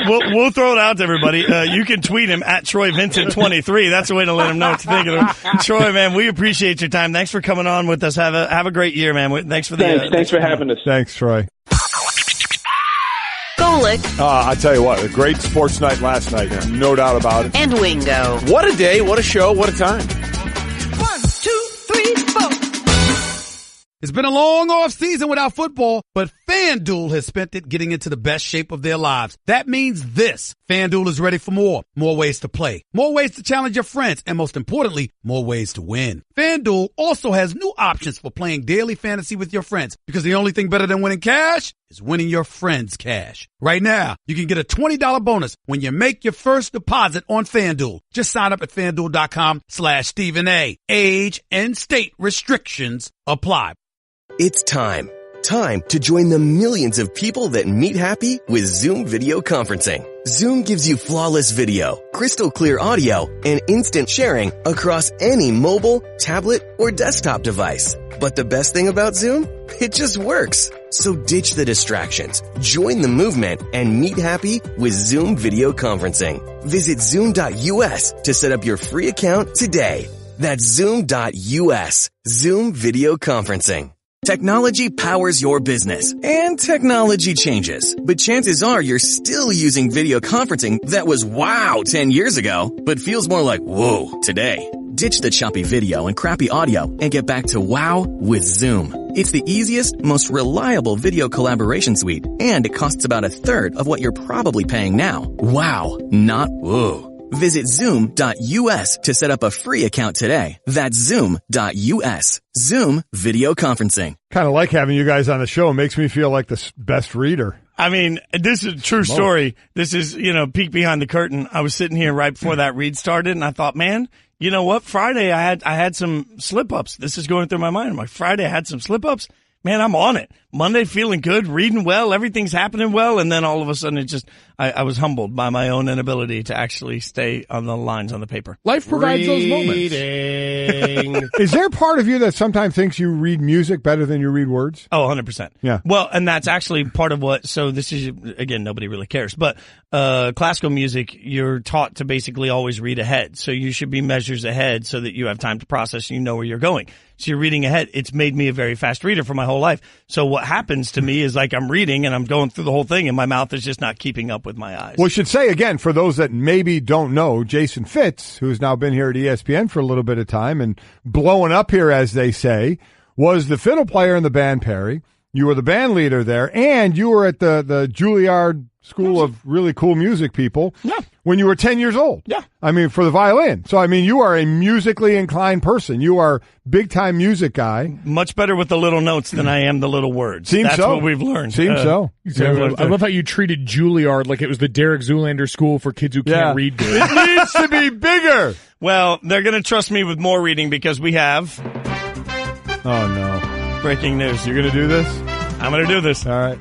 we'll throw it out to everybody. You can tweet him at Troy Vincent 23. That's the way to let him know what you think of him. Troy, man, we appreciate your time. Thanks for coming on with us. Have a great year, man. Thanks for thanks for having us. Thanks, Troy. Golic. I tell you what, a great sports night last night, no doubt about it. And Wingo. What a day, what a show, what a time. 1, 2, 3, 4. It's been a long off season without football, but FanDuel has spent it getting into the best shape of their lives. That means this. FanDuel is ready for more. More ways to play. More ways to challenge your friends. And most importantly, more ways to win. FanDuel also has new options for playing daily fantasy with your friends, because the only thing better than winning cash is winning your friends cash. Right now, you can get a $20 bonus when you make your first deposit on FanDuel. Just sign up at FanDuel.com/Stephen A. Age and state restrictions apply. It's time to join the millions of people that meet happy with Zoom video conferencing. Zoom gives you flawless video, crystal clear audio, and instant sharing across any mobile, tablet, or desktop device. But the best thing about Zoom? It just works. So ditch the distractions, join the movement, and meet happy with Zoom video conferencing. Visit Zoom.us to set up your free account today. That's Zoom.us. Zoom video conferencing. Technology powers your business, and technology changes. But chances are you're still using video conferencing that was wow 10 years ago, but feels more like whoa today. Ditch the choppy video and crappy audio and get back to wow with Zoom. It's the easiest, most reliable video collaboration suite, and it costs about a third of what you're probably paying now. Wow, not whoa. Visit Zoom.us to set up a free account today. That's Zoom.us. Zoom video conferencing. Kind of like having you guys on the show. It makes me feel like the best reader. I mean, this is a true story. This is, peek behind the curtain. I was sitting here right before that read started, and I thought, man, you know what? Friday I had some slip-ups. This is going through my mind. I'm like, Friday I had some slip-ups. Man, I'm on it. Monday feeling good, reading well, everything's happening well, and then all of a sudden I was humbled by my own inability to actually stay on the lines on the paper. Life provides those moments. Is there part of you that sometimes thinks you read music better than you read words? Oh, 100%. Yeah. Well, and that's actually part of so this is, again, nobody really cares, but classical music, you're taught to basically always read ahead. So you should be measures ahead so that you have time to process and you know where you're going. So you're reading ahead. It's made me a very fast reader for my whole life. So what happens to me is like I'm reading and I'm going through the whole thing and my mouth is just not keeping up with my eyes. Well, we should say again, for those that maybe don't know, Jason Fitz, who's now been here at ESPN for a little bit of time and blowing up here, as they say, was the fiddle player in the band Perry. You were the band leader there, and you were at the Juilliard School of really cool music people when you were 10 years old. Yeah. I mean, for the violin. So, I mean, you are a musically inclined person. You are big-time music guy. Much better with the little notes than I am the little words. That's what we've learned. Seems so. I love how you treated Juilliard like it was the Derek Zoolander school for kids who can't read good. It needs to be bigger. Well, they're going to trust me with more reading because we have... Oh, no. Breaking news. You're going to do this? I'm going to do this. All right.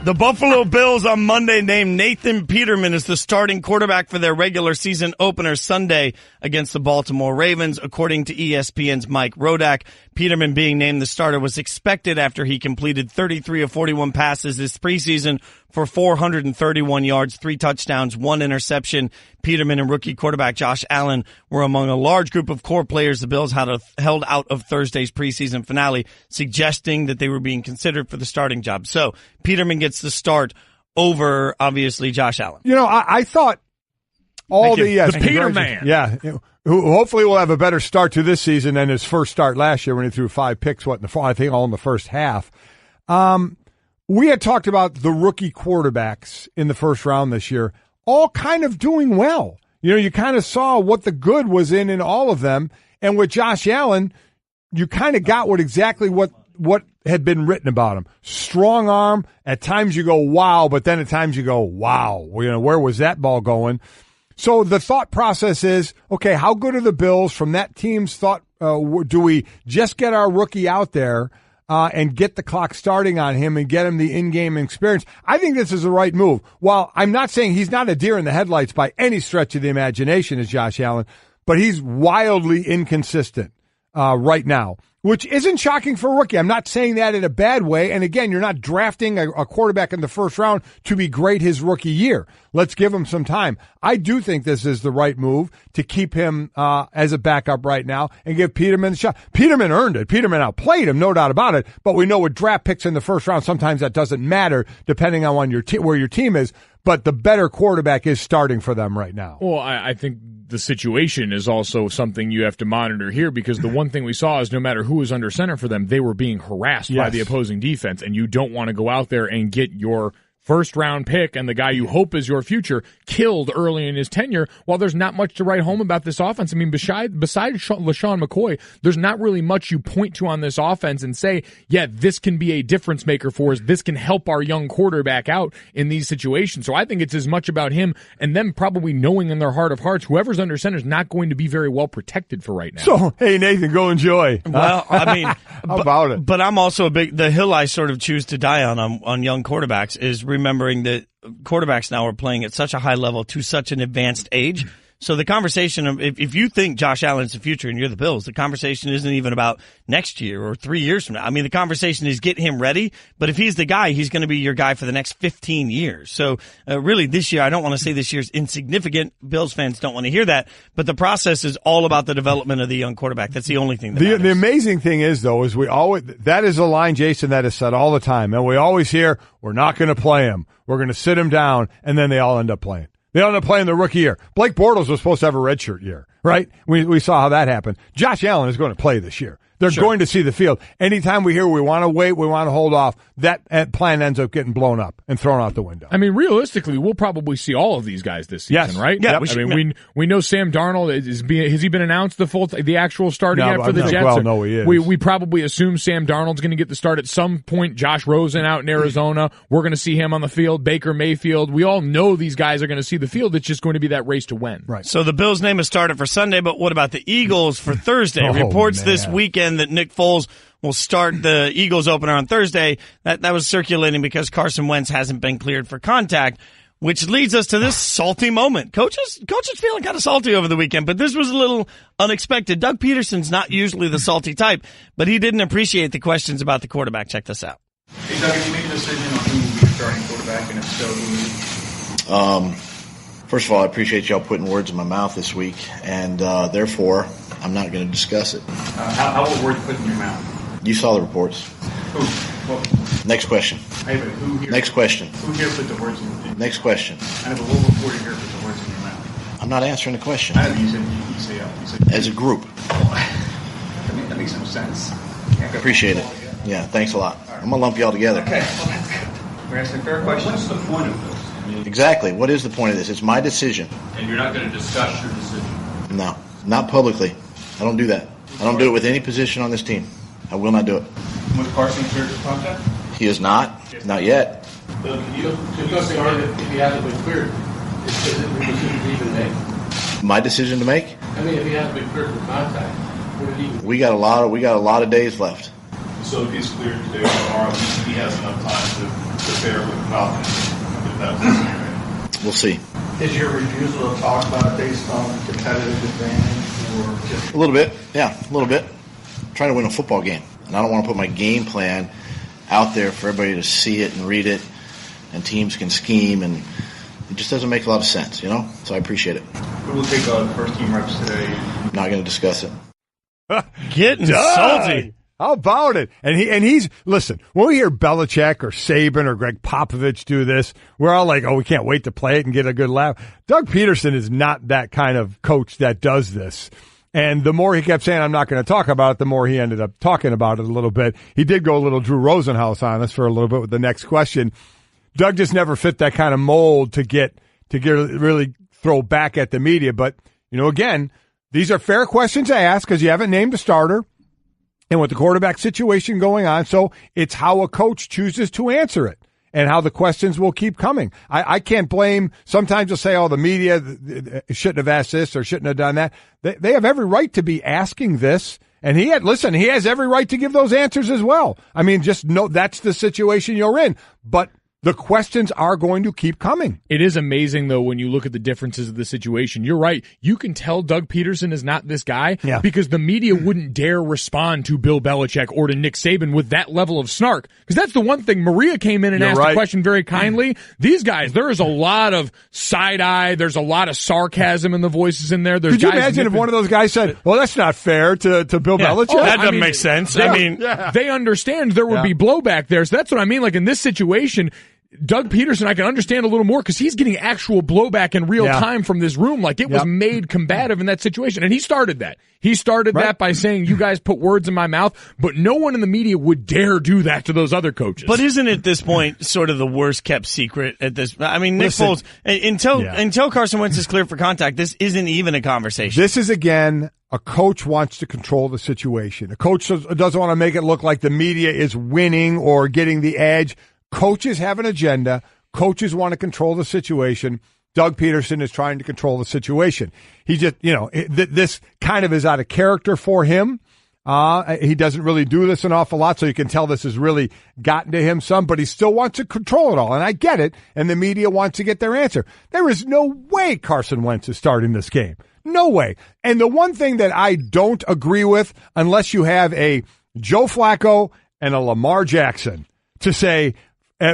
The Buffalo Bills on Monday named Nathan Peterman as the starting quarterback for their regular season opener Sunday against the Baltimore Ravens. According to ESPN's Mike Rodak, Peterman being named the starter was expected after he completed 33 of 41 passes this preseason for 431 yards, 3 touchdowns, 1 interception. Peterman and rookie quarterback Josh Allen were among a large group of core players the Bills had held out of Thursday's preseason finale, suggesting that they were being considered for the starting job. So Peterman gets the start over, obviously, Josh Allen. You know, I thought all the Peterman. Yeah. Who hopefully will have a better start to this season than his first start last year when he threw 5 picks, I think all in the first half. We had talked about the rookie quarterbacks in the first round this year, all kind of doing well. You know, you kind of saw what the good was in all of them. And with Josh Allen, you kind of got exactly what had been written about him. Strong arm. At times you go, wow, but then at times you go, wow. You know, where was that ball going? So the thought process is, okay, how good are the Bills from that team's thought? Do we just get our rookie out there and get the clock starting on him and get him the in-game experience? I think this is the right move. While I'm not saying he's not a deer in the headlights by any stretch of the imagination as Josh Allen, but he's wildly inconsistent. right now, which isn't shocking for a rookie. I'm not saying that in a bad way. And again, you're not drafting a quarterback in the first round to be great his rookie year. Let's give him some time. I do think this is the right move to keep him as a backup right now and give Peterman a shot. Peterman earned it. Peterman outplayed him, no doubt about it. But we know with draft picks in the first round, sometimes that doesn't matter depending on where your team is. But the better quarterback is starting for them right now. Well, I think the situation is also something you have to monitor here, because the one thing we saw is no matter who was under center for them, they were being harassed by the opposing defense, and you don't want to go out there and get your first-round pick and the guy you hope is your future killed early in his tenure while there's not much to write home about this offense. I mean, besides LaShawn McCoy, there's not really much you point to on this offense and say, yeah, this can be a difference maker for us. This can help our young quarterback out in these situations. So I think it's as much about him and them probably knowing in their heart of hearts whoever's under center is not going to be very well protected for right now. So, hey, Nathan, go enjoy. Well, I mean, how about it? But I'm also the hill I sort of choose to die on young quarterbacks is remembering that quarterbacks now are playing at such a high level to such an advanced age. So the conversation of if you think Josh Allen's the future and you're the Bills, the conversation isn't even about next year or 3 years from now. I mean, the conversation is get him ready. But if he's the guy, he's going to be your guy for the next 15 years. So really this year, I don't want to say this year's insignificant. Bills fans don't want to hear that. But the process is all about the development of the young quarterback. That's the only thing that matters. The amazing thing is, though, is that is a line, Jason, that is said all the time. And we always hear, we're not going to play him. We're going to sit him down. And then they all end up playing. They don't end up playing the rookie year. Blake Bortles was supposed to have a redshirt year, right? We saw how that happened. Josh Allen is going to play this year. They're going to see the field. Anytime we hear we want to wait, we want to hold off, that plan ends up getting blown up and thrown out the window. I mean, realistically, we'll probably see all of these guys this season, right? Yeah. I mean, we know Sam Darnold has he been announced the actual starting yet for the Jets? Well, no, he is. We probably assume Sam Darnold's going to get the start at some point. Josh Rosen out in Arizona, we're going to see him on the field. Baker Mayfield, we all know these guys are going to see the field. It's just going to be that race to win. Right. So the Bills' name is started for Sunday, but what about the Eagles for Thursday? Reports this weekend that Nick Foles will start the Eagles opener on Thursday. That was circulating because Carson Wentz hasn't been cleared for contact, which leads us to this salty moment. Coaches feeling kind of salty over the weekend, but this was a little unexpected. Doug Peterson's not usually the salty type, but he didn't appreciate the questions about the quarterback. Check this out. Hey, Doug, have you made a decision on who will be your starting quarterback, and if so, who is it? First of all, I appreciate y'all putting words in my mouth this week, and therefore, I'm not going to discuss it. How were words put in your mouth? You saw the reports. Who? What? Next question. Hey, but who here? Next question. Who here put the words in your mouth? Next question. I know, but what reporter here put the words in your mouth? I'm not answering the question. I know, you said as a group. That makes no sense. Appreciate it. Yeah, thanks a lot. Right. I'm going to lump y'all together. Okay, well, that's good. We're asking fair questions. What's the point of this? Exactly. What is the point of this? It's my decision. And you're not going to discuss your decision? No, not publicly. I don't do that. I don't do it with any position on this team. I will not do it. Was Carson cleared for contact? He is not. Not yet. But can you say if he hasn't been cleared, is it a decision to even make? My decision to make? I mean, if he hasn't been cleared for contact, what did he? We got a lot of days left. So if he's cleared today or tomorrow, he has enough time to prepare with confidence. We'll see. Is your refusal to talk about it based on competitive advantage or just a little bit? Yeah, a little bit. I'm trying to win a football game, and I don't want to put my game plan out there for everybody to see it and read it, and teams can scheme, and it just doesn't make a lot of sense, you know? So I appreciate it. Who will take first team reps today? Not going to discuss it. Getting salty. How about it? And he's listen, when we hear Belichick or Saban or Greg Popovich do this, we're all like, oh, we can't wait to play it and get a good laugh. Doug Peterson is not that kind of coach that does this. And the more he kept saying, I'm not going to talk about it, the more he ended up talking about it a little bit. He did go a little Drew Rosenhaus on us for a little bit with the next question. Doug just never fit that kind of mold to get really throw back at the media. But, you know, again, these are fair questions to ask because you haven't named a starter. And with the quarterback situation going on, so it's how a coach chooses to answer it and how the questions will keep coming. I can't blame, sometimes you'll say, oh, the media shouldn't have asked this or shouldn't have done that. They have every right to be asking this. And he has every right to give those answers as well. I mean, just know that's the situation you're in. But the questions are going to keep coming. It is amazing, though, when you look at the differences of the situation. You're right. You can tell Doug Peterson is not this guy because the media wouldn't dare respond to Bill Belichick or to Nick Saban with that level of snark. Because that's the one thing. Maria came in and asked a question very kindly. These guys, there is a lot of side-eye. There's a lot of sarcasm in the voices in there. Could you imagine if one of those guys said, well, that's not fair to Bill Belichick? Oh, that doesn't make sense. They understand there would be blowback there. So that's what I mean. Like in this situation, Doug Peterson, I can understand a little more because he's getting actual blowback in real time from this room. Like it was made combative in that situation. And he started that. He started that by saying, you guys put words in my mouth, but no one in the media would dare do that to those other coaches. But isn't it at this point sort of the worst kept secret at this? I mean, Nick Foles, until Carson Wentz is cleared for contact, this isn't even a conversation. This is, again, a coach wants to control the situation. A coach doesn't want to make it look like the media is winning or getting the edge. Coaches have an agenda. Coaches want to control the situation. Doug Peterson is trying to control the situation. He just, this kind of is out of character for him. He doesn't really do this an awful lot, so you can tell this has really gotten to him some, but he still wants to control it all. And I get it, and the media wants to get their answer. There is no way Carson Wentz is starting this game. No way. And the one thing that I don't agree with, unless you have a Joe Flacco and a Lamar Jackson to say,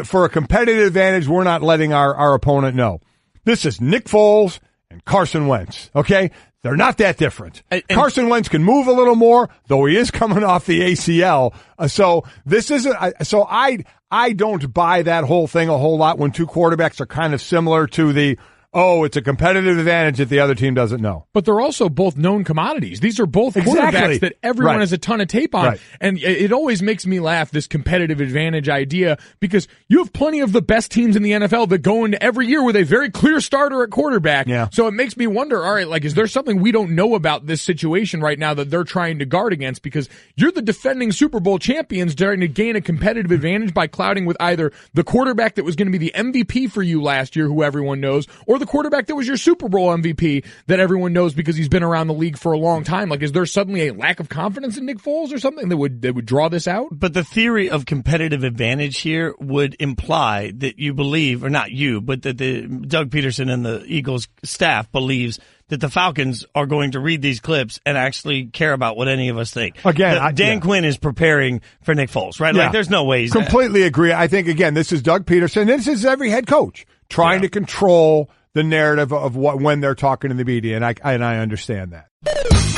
for a competitive advantage, we're not letting our opponent know. This is Nick Foles and Carson Wentz, okay? They're not that different. Carson Wentz can move a little more, though he is coming off the ACL. So this isn't. So I don't buy that whole thing a whole lot when two quarterbacks are kind of similar to the, it's a competitive advantage that the other team doesn't know. But they're also both known commodities. These are both quarterbacks that everyone has a ton of tape on. Right. And it always makes me laugh, this competitive advantage idea, because you have plenty of the best teams in the NFL that go into every year with a very clear starter at quarterback. Yeah. So it makes me wonder, all right, like, is there something we don't know about this situation right now that they're trying to guard against? Because you're the defending Super Bowl champions trying to gain a competitive advantage by clouding with either the quarterback that was going to be the MVP for you last year, who everyone knows, or the quarterback that was your Super Bowl MVP that everyone knows because he's been around the league for a long time. Like, is there suddenly a lack of confidence in Nick Foles or something that would draw this out? But the theory of competitive advantage here would imply that you believe, or not you, but that the Doug Peterson and the Eagles staff believes that the Falcons are going to read these clips and actually care about what any of us think. Again, Dan Quinn is preparing for Nick Foles, right? Yeah. Like, there's no way he's completely agree. I think, again, this is Doug Peterson. This is every head coach trying to control the narrative of what when they're talking to the media, and I understand that.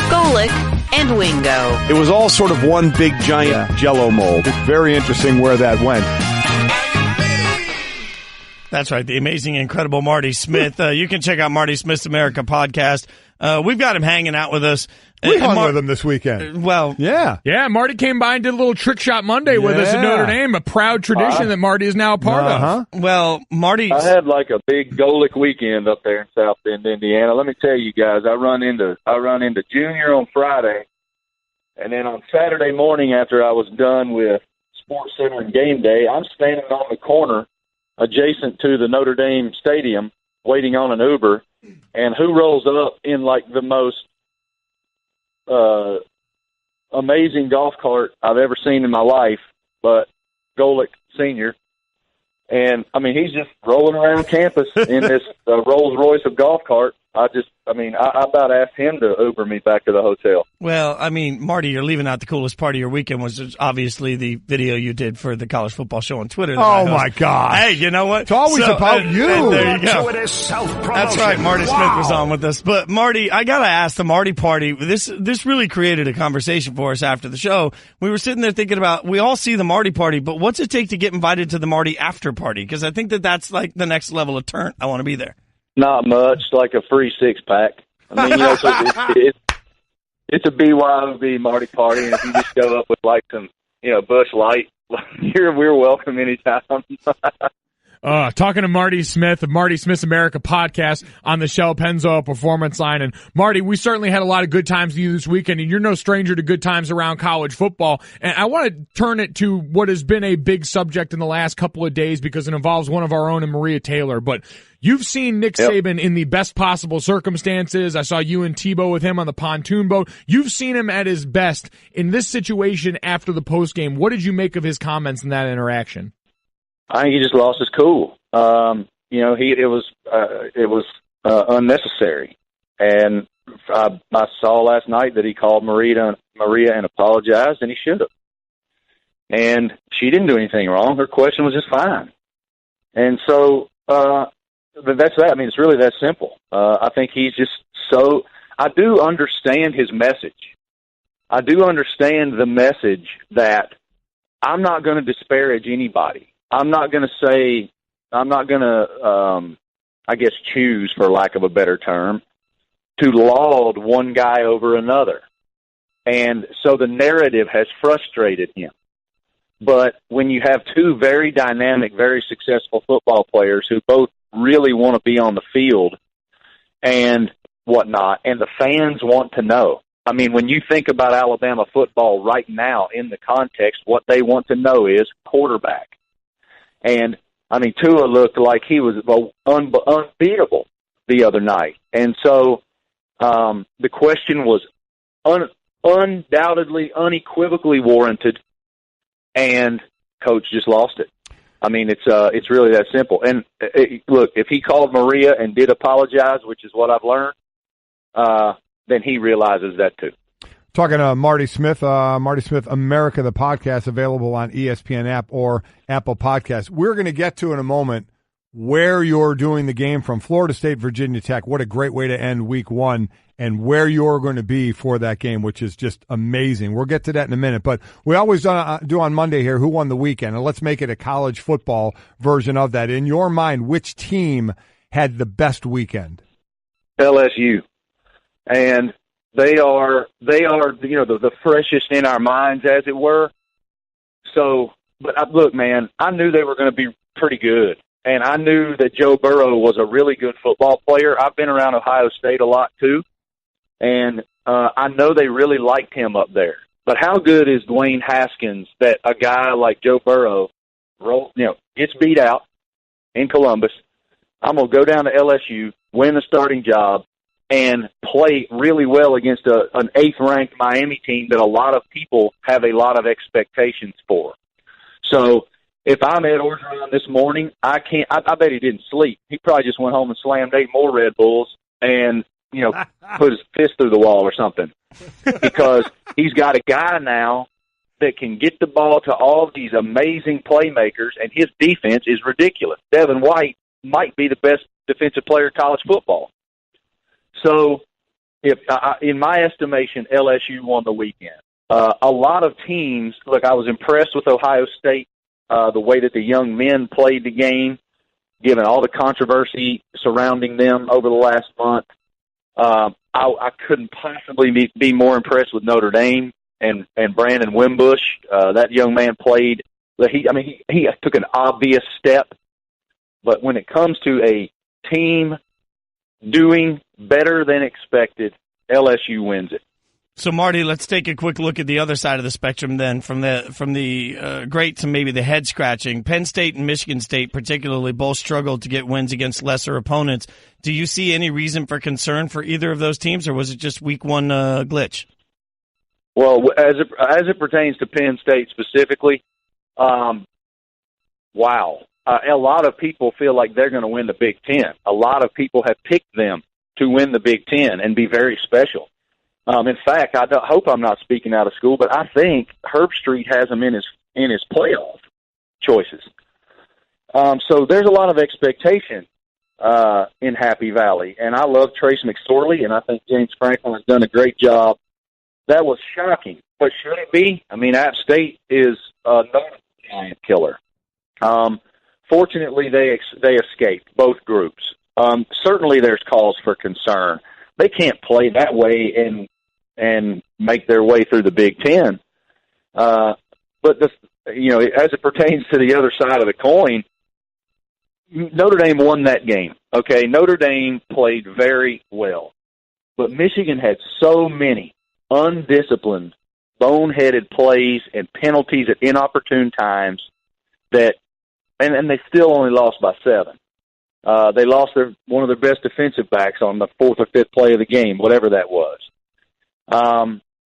Golic and Wingo. It was all sort of one big giant Jell-O mold. It's very interesting where that went. That's right, the amazing, incredible Marty Smith. You can check out Marty Smith's America podcast. We've got him hanging out with us. We hung with him this weekend. Yeah, Marty came by and did a little trick shot Monday with us at Notre Dame, a proud tradition that Marty is now a part of. Well, Marty, I had like a big Golic weekend up there in South Bend, Indiana. Let me tell you guys, I run into Junior on Friday, and then on Saturday morning after I was done with Sports Center and game day, I'm standing on the corner adjacent to the Notre Dame stadium waiting on an Uber, and who rolls up in like the most amazing golf cart I've ever seen in my life, but Golic Sr. And, I mean, he's just rolling around campus in this Rolls Royce of golf cart. I about asked him to Uber me back to the hotel. Well, I mean, Marty, you're leaving out the coolest part of your weekend was obviously the video you did for the College Football Show on Twitter. Oh, my God. Hey, you know what? It's always about you. There you go. So it is self-promotion. That's right. Marty Smith was on with us. But, Marty, I got to ask, the Marty party, this really created a conversation for us after the show. We were sitting there thinking about, we all see the Marty party, but what's it take to get invited to the Marty after party? Because I think that's like the next level of turn. I want to be there. Not much, like a free six-pack. I mean, so it's a BYOB Marty party, and if you just go up with like some, Busch Light, we're welcome anytime. Talking to Marty Smith of Marty Smith's America podcast on the Shell Pennzoil Performance Line. And Marty, we certainly had a lot of good times with you this weekend, and you're no stranger to good times around college football. And I want to turn it to what has been a big subject in the last couple of days because it involves one of our own and Maria Taylor. But you've seen Nick Saban in the best possible circumstances. I saw you and Tebow with him on the pontoon boat. You've seen him at his best in this situation after the postgame. What did you make of his comments in that interaction? I think he just lost his cool. It was unnecessary, and I saw last night that he called Maria and apologized, and he should have. And she didn't do anything wrong. Her question was just fine. And so that's that. I mean, it's really that simple. I think he's just so. I do understand his message. I do understand the message that I'm not going to disparage anybody. I'm not going to, I guess, choose, for lack of a better term, to laud one guy over another. And so the narrative has frustrated him. But when you have two very dynamic, very successful football players who both really want to be on the field and whatnot, and the fans want to know. I mean, when you think about Alabama football right now in the context, what they want to know is quarterback. And, I mean, Tua looked like he was unbeatable the other night. And so the question was undoubtedly, unequivocally warranted, and Coach just lost it. I mean, it's really that simple. And, look, if he called Maria and did apologize, which is what I've learned, then he realizes that too. Talking to Marty Smith, America, the podcast, available on ESPN app or Apple Podcasts. We're going to get to in a moment where you're doing the game from. Florida State, Virginia Tech. What a great way to end week one, and where you're going to be for that game, which is just amazing. We'll get to that in a minute. But we always do on Monday here, who won the weekend, and let's make it a college football version of that. In your mind, which team had the best weekend? LSU. And they are the freshest in our minds, as it were. So, but look, man, I knew they were going to be pretty good, and I knew that Joe Burrow was a really good football player. I've been around Ohio State a lot too, and I know they really liked him up there. But how good is Dwayne Haskins that a guy like Joe Burrow gets beat out in Columbus? I'm going to go down to LSU, win the starting job, and play really well against an 8th-ranked Miami team that a lot of people have a lot of expectations for. So if I'm Ed Orgeron this morning, I bet he didn't sleep. He probably just went home and slammed 8 more Red Bulls and, put his fist through the wall or something. Because he's got a guy now that can get the ball to all these amazing playmakers, and his defense is ridiculous. Devin White might be the best defensive player in college football. So, in my estimation, LSU won the weekend. A lot of teams, look, I was impressed with Ohio State, the way that the young men played the game, given all the controversy surrounding them over the last month. I couldn't possibly be more impressed with Notre Dame and Brandon Wimbush. That young man played. He took an obvious step, but when it comes to a team doing better than expected, LSU wins it. So, Marty, let's take a quick look at the other side of the spectrum then, from the great to maybe the head-scratching. Penn State and Michigan State particularly both struggled to get wins against lesser opponents. Do you see any reason for concern for either of those teams, or was it just week one glitch? Well, as it pertains to Penn State specifically, wow. A lot of people feel like they're going to win the Big Ten. A lot of people have picked them to win the Big Ten and be very special. In fact, I hope I'm not speaking out of school, but I think Herb Street has them in his playoff choices. So there's a lot of expectation in Happy Valley, and I love Trace McSorley, and I think James Franklin has done a great job. That was shocking, but should it be? I mean, App State is another giant killer. Fortunately, they escaped, both groups. Certainly there's cause for concern. They can't play that way and make their way through the Big Ten. But as it pertains to the other side of the coin, Notre Dame won that game. Okay, Notre Dame played very well. But Michigan had so many undisciplined, boneheaded plays and penalties at inopportune times that and they still only lost by 7. They lost one of their best defensive backs on the 4th or 5th play of the game, whatever that was.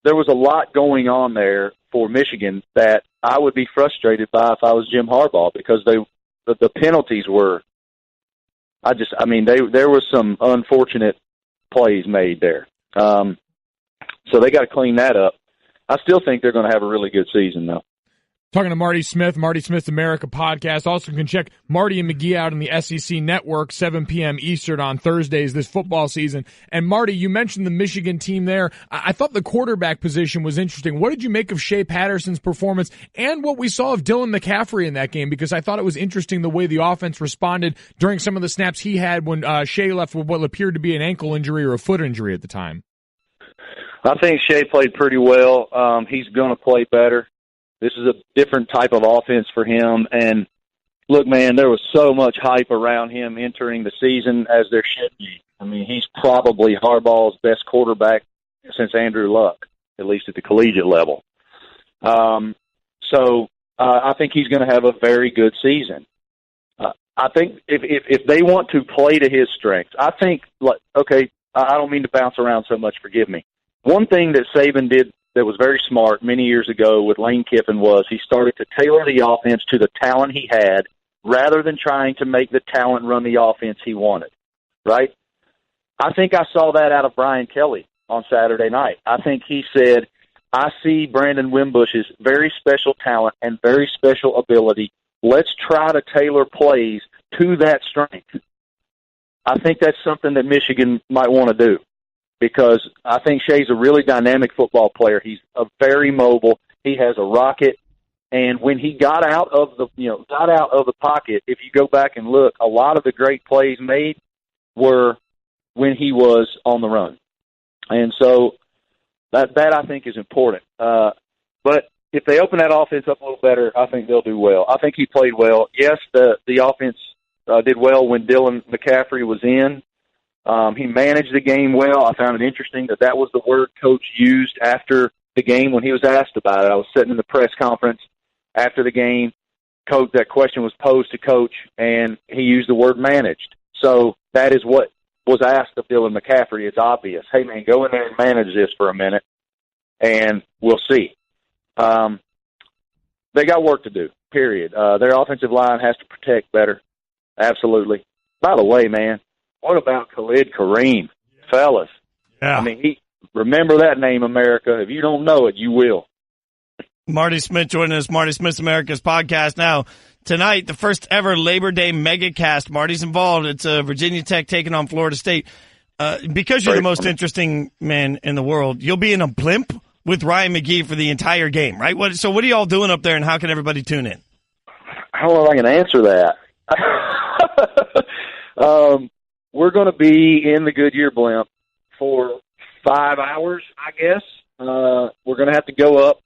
There was a lot going on there for Michigan that I would be frustrated by if I was Jim Harbaugh, because the penalties were. There was some unfortunate plays made there. So they got to clean that up. I still think they're going to have a really good season, though. Talking to Marty Smith, Marty Smith's America podcast. Also can check Marty and McGee out on the SEC Network, 7 p.m. Eastern on Thursdays this football season. And Marty, you mentioned the Michigan team there. I thought the quarterback position was interesting. What did you make of Shea Patterson's performance and what we saw of Dylan McCaffrey in that game? Because I thought it was interesting the way the offense responded during some of the snaps he had when Shea left with what appeared to be an ankle injury or a foot injury at the time. I think Shea played pretty well. He's going to play better. This is a different type of offense for him. And, look, man, there was so much hype around him entering the season, as there should be. I mean, he's probably Harbaugh's best quarterback since Andrew Luck, at least at the collegiate level. So I think he's going to have a very good season. I think if they want to play to his strengths, I think, okay, I don't mean to bounce around so much, forgive me. One thing that Saban did that was very smart many years ago with Lane Kiffin was he started to tailor the offense to the talent he had rather than trying to make the talent run the offense he wanted, right? I think I saw that out of Brian Kelly on Saturday night. I think he said, I see Brandon Wimbush's very special talent and very special ability. Let's try to tailor plays to that strength. I think that's something that Michigan might want to do, because I think Shea's a really dynamic football player. He's very mobile. He has a rocket, and when he got out of the pocket, if you go back and look, a lot of the great plays made were when he was on the run, and so that I think is important. But if they open that offense up a little better, I think they'll do well. I think he played well. Yes, the offense did well when Dylan McCaffrey was in. He managed the game well. I found it interesting that was the word Coach used after the game when he was asked about it. I was sitting in the press conference after the game. Coach, that question was posed to Coach, and he used the word managed. So that is what was asked of Dylan McCaffrey. It's obvious. Hey, man, go in there and manage this for a minute, and we'll see. They got work to do, period. Their offensive line has to protect better. Absolutely. By the way, man, what about Khalid Kareem? Fellas. Yeah. I mean, remember that name, America. If you don't know it, you will. Marty Smith joining us, Marty Smith's America's podcast. Now, tonight, the first ever Labor Day megacast. Marty's involved. It's Virginia Tech taking on Florida State. Because you're the most interesting man in the world, you'll be in a blimp with Ryan McGee for the entire game, right? So what are you all doing up there, and how can everybody tune in? How am I going to answer that? We're going to be in the Goodyear blimp for 5 hours, I guess. We're going to have to go up.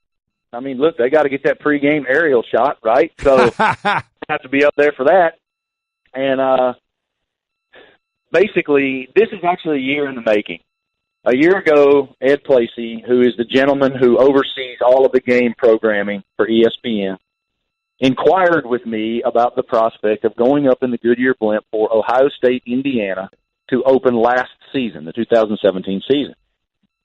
I mean, look, they got to get that pregame aerial shot, right? So have to be up there for that. And basically, this is actually a year in the making. A year ago, Ed Placey, who is the gentleman who oversees all of the game programming for ESPN, inquired with me about the prospect of going up in the Goodyear blimp for Ohio State, Indiana, to open last season, the 2017 season.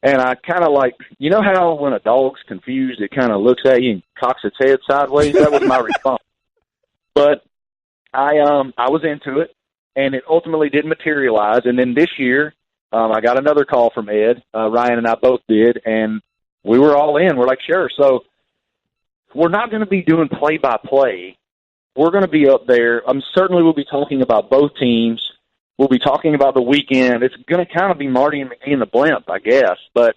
And I kind of you know how when a dog's confused, it kind of looks at you and cocks its head sideways? That was my response. But I was into it, and it ultimately didn't materialize. And then this year, I got another call from Ed. Ryan and I both did, and we were all in. We're like, sure. So we're not going to be doing play-by-play. We're going to be up there. Certainly we'll be talking about both teams. We'll be talking about the weekend. It's going to kind of be Marty and McGee in the blimp, I guess. But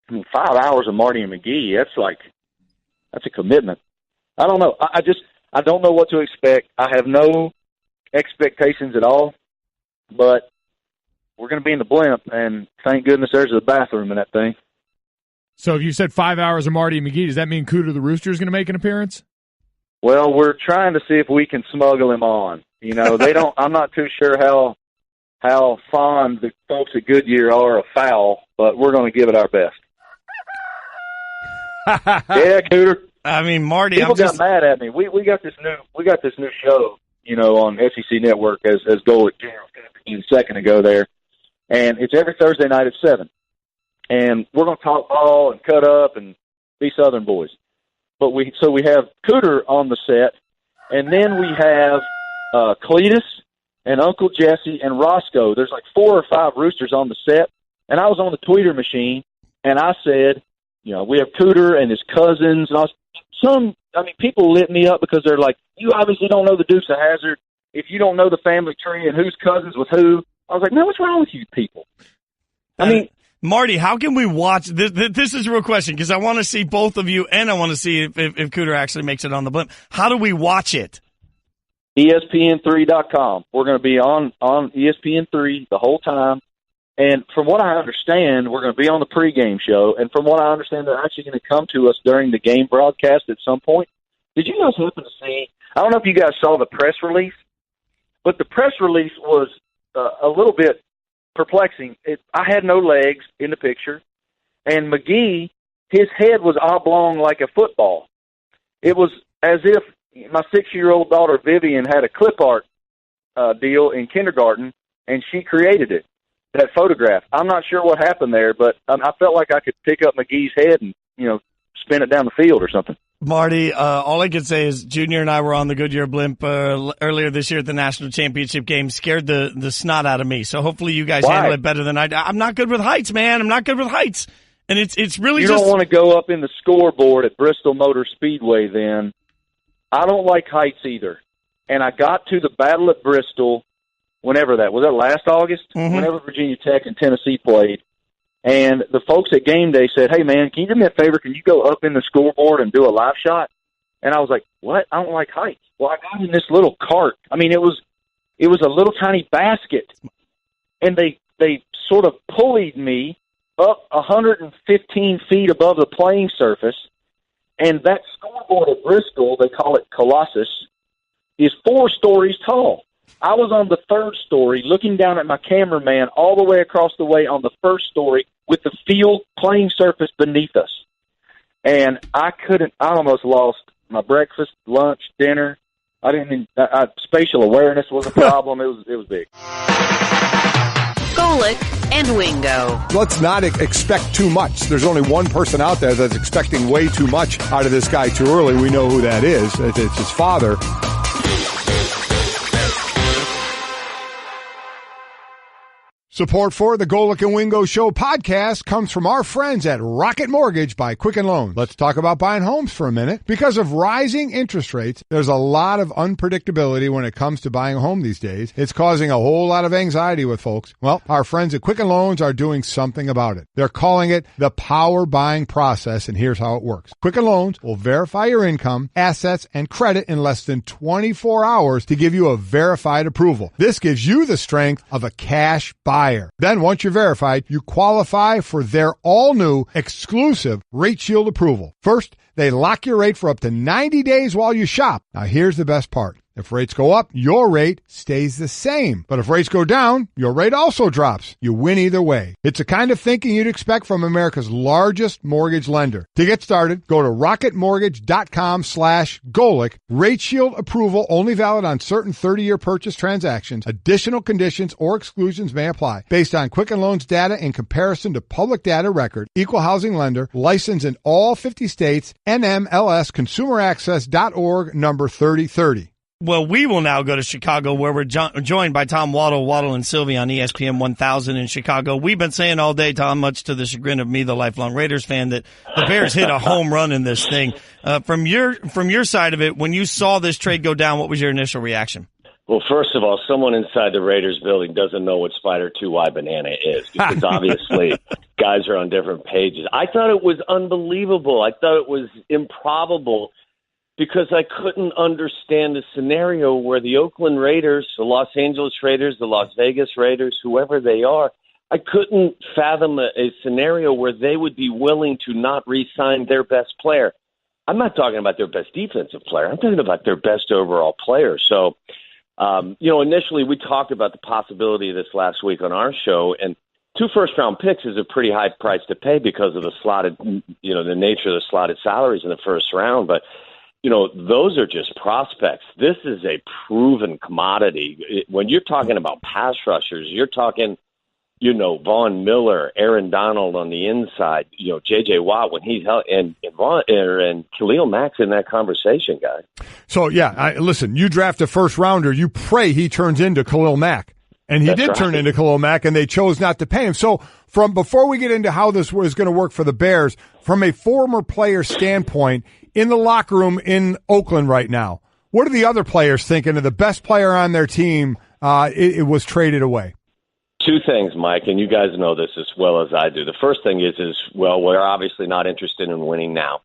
I mean, 5 hours of Marty and McGee, that's a commitment. I don't know. I don't know what to expect. I have no expectations at all. But we're going to be in the blimp, and thank goodness there's a bathroom in that thing. So if you said 5 hours of Marty and McGee, does that mean Cooter the Rooster is going to make an appearance? Well, we're trying to see if we can smuggle him on. You know, they don't. I'm not too sure how fond the folks at Goodyear are of foul, but we're going to give it our best. Yeah, Cooter. I mean, Marty, people got mad at me. We got this new show, you know, on SEC Network as Golic a second ago there, and it's every Thursday night at 7. And we're going to talk ball and cut up and be Southern boys. But we have Cooter on the set, and then we have Cletus and Uncle Jesse and Roscoe. There's like 4 or 5 roosters on the set, and I was on the tweeter machine, and I said, we have Cooter and his cousins, and people lit me up because they're like, you obviously don't know the Dukes of Hazzard if you don't know the family tree and who's cousins with who. I was like, man, what's wrong with you people? Marty, how can we watch this? This is a real question because I want to see both of you, and I want to see if Cooter actually makes it on the blimp. How do we watch it? ESPN3.com. We're going to be on ESPN3 the whole time. And from what I understand, we're going to be on the pregame show. And from what I understand, they're actually going to come to us during the game broadcast at some point. Did you guys happen to see? I don't know if you guys saw the press release, but the press release was a little bit perplexing. I had no legs in the picture, and McGee, his head was oblong like a football. It was as if my 6-year-old daughter Vivian had a clip art deal in kindergarten, and she created it. That photograph. I'm not sure what happened there, but I felt like I could pick up McGee's head and spin it down the field or something. Marty, all I could say is Junior and I were on the Goodyear blimp earlier this year at the national championship game. Scared the snot out of me. So hopefully you guys handle it better than I do. I'm not good with heights, man. I'm not good with heights, and it's really you just. You don't want to go up in the scoreboard at Bristol Motor Speedway. Then I don't like heights either, and I got to the Battle at Bristol. Whenever that was, last August. Mm-hmm. Whenever Virginia Tech and Tennessee played, and the folks at game day said, "Hey man, can you do me a favor? Can you go up in the scoreboard and do a live shot?" And I was like, "What? I don't like heights." Well, I got in this little cart. I mean, it was a little tiny basket, and they sort of pulleyed me up 115 feet above the playing surface, and that scoreboard at Bristol, they call it Colossus, is 4 stories tall. I was on the 3rd story looking down at my cameraman all the way across the way on the 1st story with the field playing surface beneath us. And I almost lost my breakfast, lunch, dinner. Spatial awareness was a problem. It was big. Golic and Wingo. Let's not expect too much. There's only one person out there that's expecting way too much out of this guy too early. We know who that is. It's his father. Support for the Golic and Wingo Show podcast comes from our friends at Rocket Mortgage by Quicken Loans. Let's talk about buying homes for a minute. Because of rising interest rates, there's a lot of unpredictability when it comes to buying a home these days. It's causing a whole lot of anxiety with folks. Well, our friends at Quicken Loans are doing something about it. They're calling it the power buying process, and here's how it works. Quicken Loans will verify your income, assets, and credit in less than 24 hours to give you a verified approval. This gives you the strength of a cash buyer. Then once you're verified, you qualify for their all-new exclusive Rate Shield approval. First, they lock your rate for up to 90 days while you shop. Now here's the best part. If rates go up, your rate stays the same. But if rates go down, your rate also drops. You win either way. It's the kind of thinking you'd expect from America's largest mortgage lender. To get started, go to rocketmortgage.com/Golic. Rate Shield approval only valid on certain 30-year purchase transactions. Additional conditions or exclusions may apply. Based on Quicken Loans data in comparison to public data record. Equal housing lender. Licensed in all 50 states. NMLSconsumeraccess.org number 3030. Well, we will now go to Chicago, where we're joined by Tom Waddle and Sylvie on ESPN 1000 in Chicago. We've been saying all day, Tom, much to the chagrin of me, the lifelong Raiders fan, that the Bears hit a home run in this thing. From your side of it, when you saw this trade go down, what was your initial reaction? Well, first of all, someone inside the Raiders building doesn't know what Spider 2Y Banana is, because obviously guys are on different pages. I thought it was unbelievable. I thought it was improbable, because I couldn't understand a scenario where the Oakland Raiders, the Los Angeles Raiders, the Las Vegas Raiders, whoever they are, I couldn't fathom a scenario where they would be willing to not re-sign their best player. I'm not talking about their best defensive player. I'm talking about their best overall player. So, initially we talked about the possibility of this last week on our show, and 2 first-round picks is a pretty high price to pay because of the slotted, the nature of the slotted salaries in the first round. But those are just prospects. This is a proven commodity. When you're talking about pass rushers, you're talking Von Miller, Aaron Donald on the inside, J.J. Watt when he's held, and Khalil Mack's in that conversation, guys. So, listen, you draft a first-rounder, you pray he turns into Khalil Mack. And he did turn into Khalil Mack, and they chose not to pay him. So before we get into how this was going to work for the Bears, from a former player standpoint, in the locker room in Oakland right now, what are the other players thinking of the best player on their team it was traded away? Two things, Mike, and you guys know this as well as I do. The first thing is we're obviously not interested in winning now.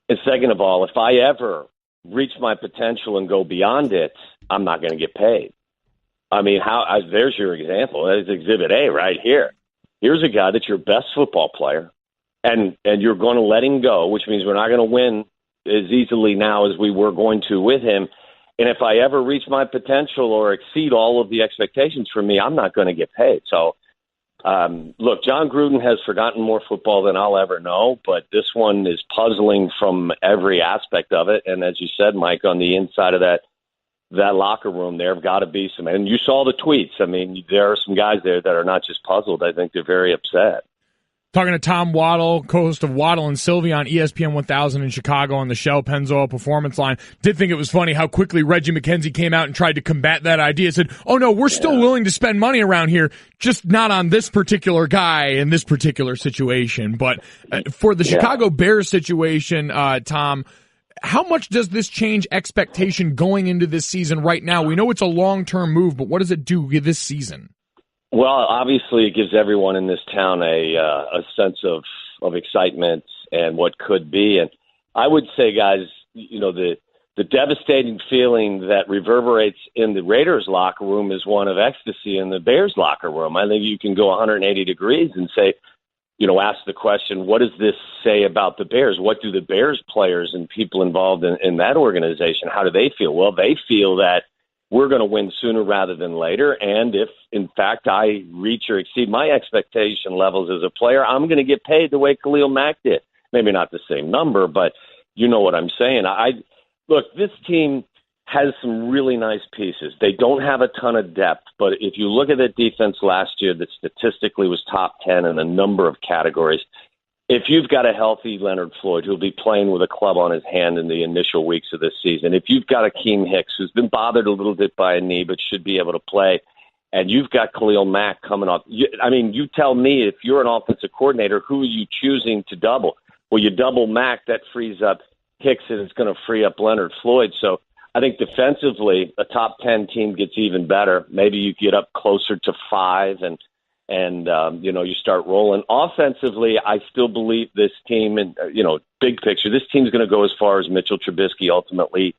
And second of all, if I ever reach my potential and go beyond it, I'm not going to get paid. I mean, there's your example. That's Exhibit A right here. Here's a guy that's your best football player, and you're going to let him go, which means we're not going to win as easily now as we were going to with him. And if I ever reach my potential or exceed all of the expectations for me, I'm not going to get paid. So, look, John Gruden has forgotten more football than I'll ever know, but this one is puzzling from every aspect of it. And as you said, Mike, on the inside of that locker room, there have got to be some, and you saw the tweets. I mean, there are some guys there that are not just puzzled. I think they're very upset. Talking to Tom Waddle, co-host of Waddle and Sylvie on ESPN 1000 in Chicago on the Shell Pennzoil Performance Line. Did think it was funny how quickly Reggie McKenzie came out and tried to combat that idea. Said, oh no, we're still willing to spend money around here, just not on this particular guy in this particular situation. But for the Chicago Bears situation, Tom, how much does this change expectation going into this season right now? We know it's a long-term move, but what does it do this season? Well, obviously it gives everyone in this town a sense of excitement and what could be. And I would say, guys, the devastating feeling that reverberates in the Raiders locker room is one of ecstasy in the Bears locker room. I think you can go 180 degrees and say, ask the question, what does this say about the Bears? What do the Bears players and people involved in that organization, how do they feel? Well, they feel that we're going to win sooner rather than later. And if, in fact, I reach or exceed my expectation levels as a player, I'm going to get paid the way Khalil Mack did. Maybe not the same number, but you know what I'm saying. Look, this team has some really nice pieces. They don't have a ton of depth, but if you look at the defense last year that statistically was top 10 in a number of categories, if you've got a healthy Leonard Floyd who'll be playing with a club on his hand in the initial weeks of this season, if you've got Akeem Hicks who's been bothered a little bit by a knee but should be able to play, and you've got Khalil Mack coming off, you tell me, if you're an offensive coordinator, who are you choosing to double? Well, you double Mack, that frees up Hicks, and it's going to free up Leonard Floyd. So I think defensively, a top 10 team gets even better. Maybe you get up closer to 5 and you start rolling. Offensively, I still believe this team, and big picture, this team's going to go as far as Mitchell Trubisky ultimately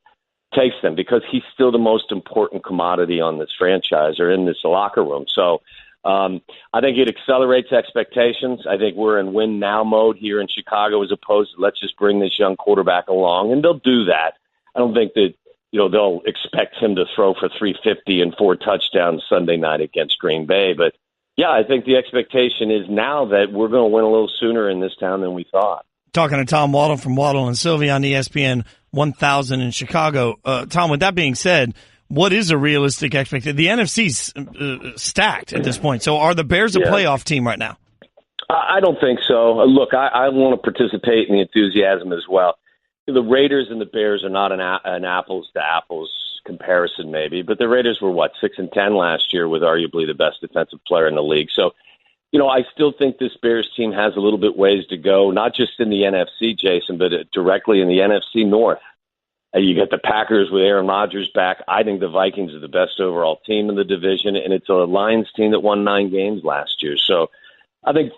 takes them, because he's still the most important commodity on this franchise or in this locker room. So I think it accelerates expectations. I think we're in win now mode here in Chicago, as opposed to let's just bring this young quarterback along, and they'll do that. I don't think that they'll expect him to throw for 350 and 4 touchdowns Sunday night against Green Bay, but yeah, I think the expectation is now that we're going to win a little sooner in this town than we thought. Talking to Tom Waddle from Waddle and Sylvie on ESPN 1000 in Chicago. Tom, with that being said, what is a realistic expectation? The NFC's stacked at this point. So are the Bears a playoff team right now? I don't think so. Look, I want to participate in the enthusiasm as well. The Raiders and the Bears are not an apples-to-apples comparison, maybe, but the Raiders were 6-10 last year with arguably the best defensive player in the league. So, I still think this Bears team has a little bit ways to go, not just in the NFC, Jason, but directly in the NFC North. You get the Packers with Aaron Rodgers back. I think the Vikings are the best overall team in the division, and it's a Lions team that won 9 games last year. So I think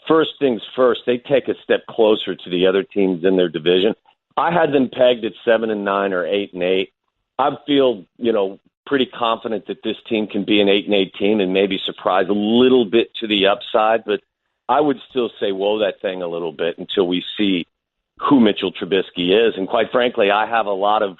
first things first, they take a step closer to the other teams in their division. I had them pegged at 7-9 or 8-8. I feel, pretty confident that this team can be an 8-8 team and maybe surprise a little bit to the upside. But I would still say, whoa, that thing a little bit until we see who Mitchell Trubisky is. And quite frankly, I have a lot of,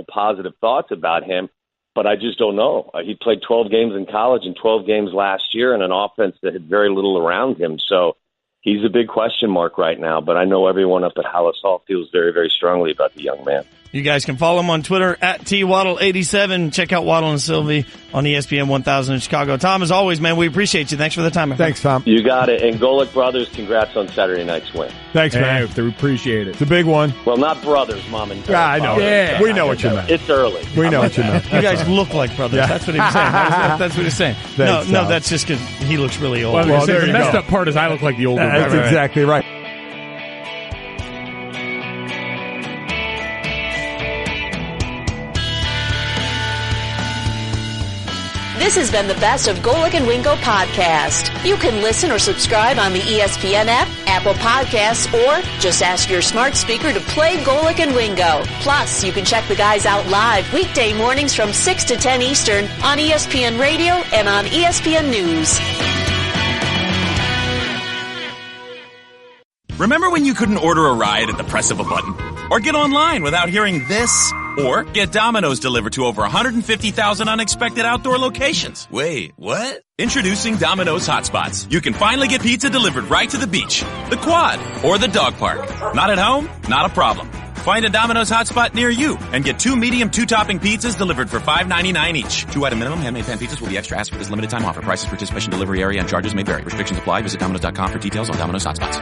positive thoughts about him, but I just don't know. He played 12 games in college and 12 games last year in an offense that had very little around him. So he's a big question mark right now, but I know everyone up at Hallis Hall feels very, very strongly about the young man. You guys can follow him on Twitter at TWaddle87. Check out Waddle and Sylvie on ESPN 1000 in Chicago. Tom, as always, man, we appreciate you. Thanks for the time. Thanks, Tom. You got it. And Golic brothers, congrats on Saturday night's win. Thanks, man. Hey, we appreciate it. It's a big one. Well, not brothers, Mom and Dad. I know. Yeah. We know what you meant. It's early. We know what you meant. You guys look like brothers. Yeah. That's what he was saying. That's what he's saying. Thanks, No, Tom. that's just because he looks really old. Well, there the you messed go. up part is I look like the older That's brother. exactly right. This has been the Best of Golic and Wingo podcast. You can listen or subscribe on the ESPN app, Apple Podcasts, or just ask your smart speaker to play Golic and Wingo. Plus, you can check the guys out live weekday mornings from 6 to 10 Eastern on ESPN Radio and on ESPN News. Remember when you couldn't order a ride at the press of a button? Or get online without hearing this? Or get Domino's delivered to over 150,000 unexpected outdoor locations? Wait, what? Introducing Domino's Hotspots. You can finally get pizza delivered right to the beach, the quad, or the dog park. Not at home? Not a problem. Find a Domino's hotspot near you and get 2 medium 2-topping pizzas delivered for $5.99 each. 2-item minimum. Handmade pan pizzas will be extra asked for this limited time offer. Prices, participation, delivery area, and charges may vary. Restrictions apply. Visit Domino's.com for details on Domino's Hotspots.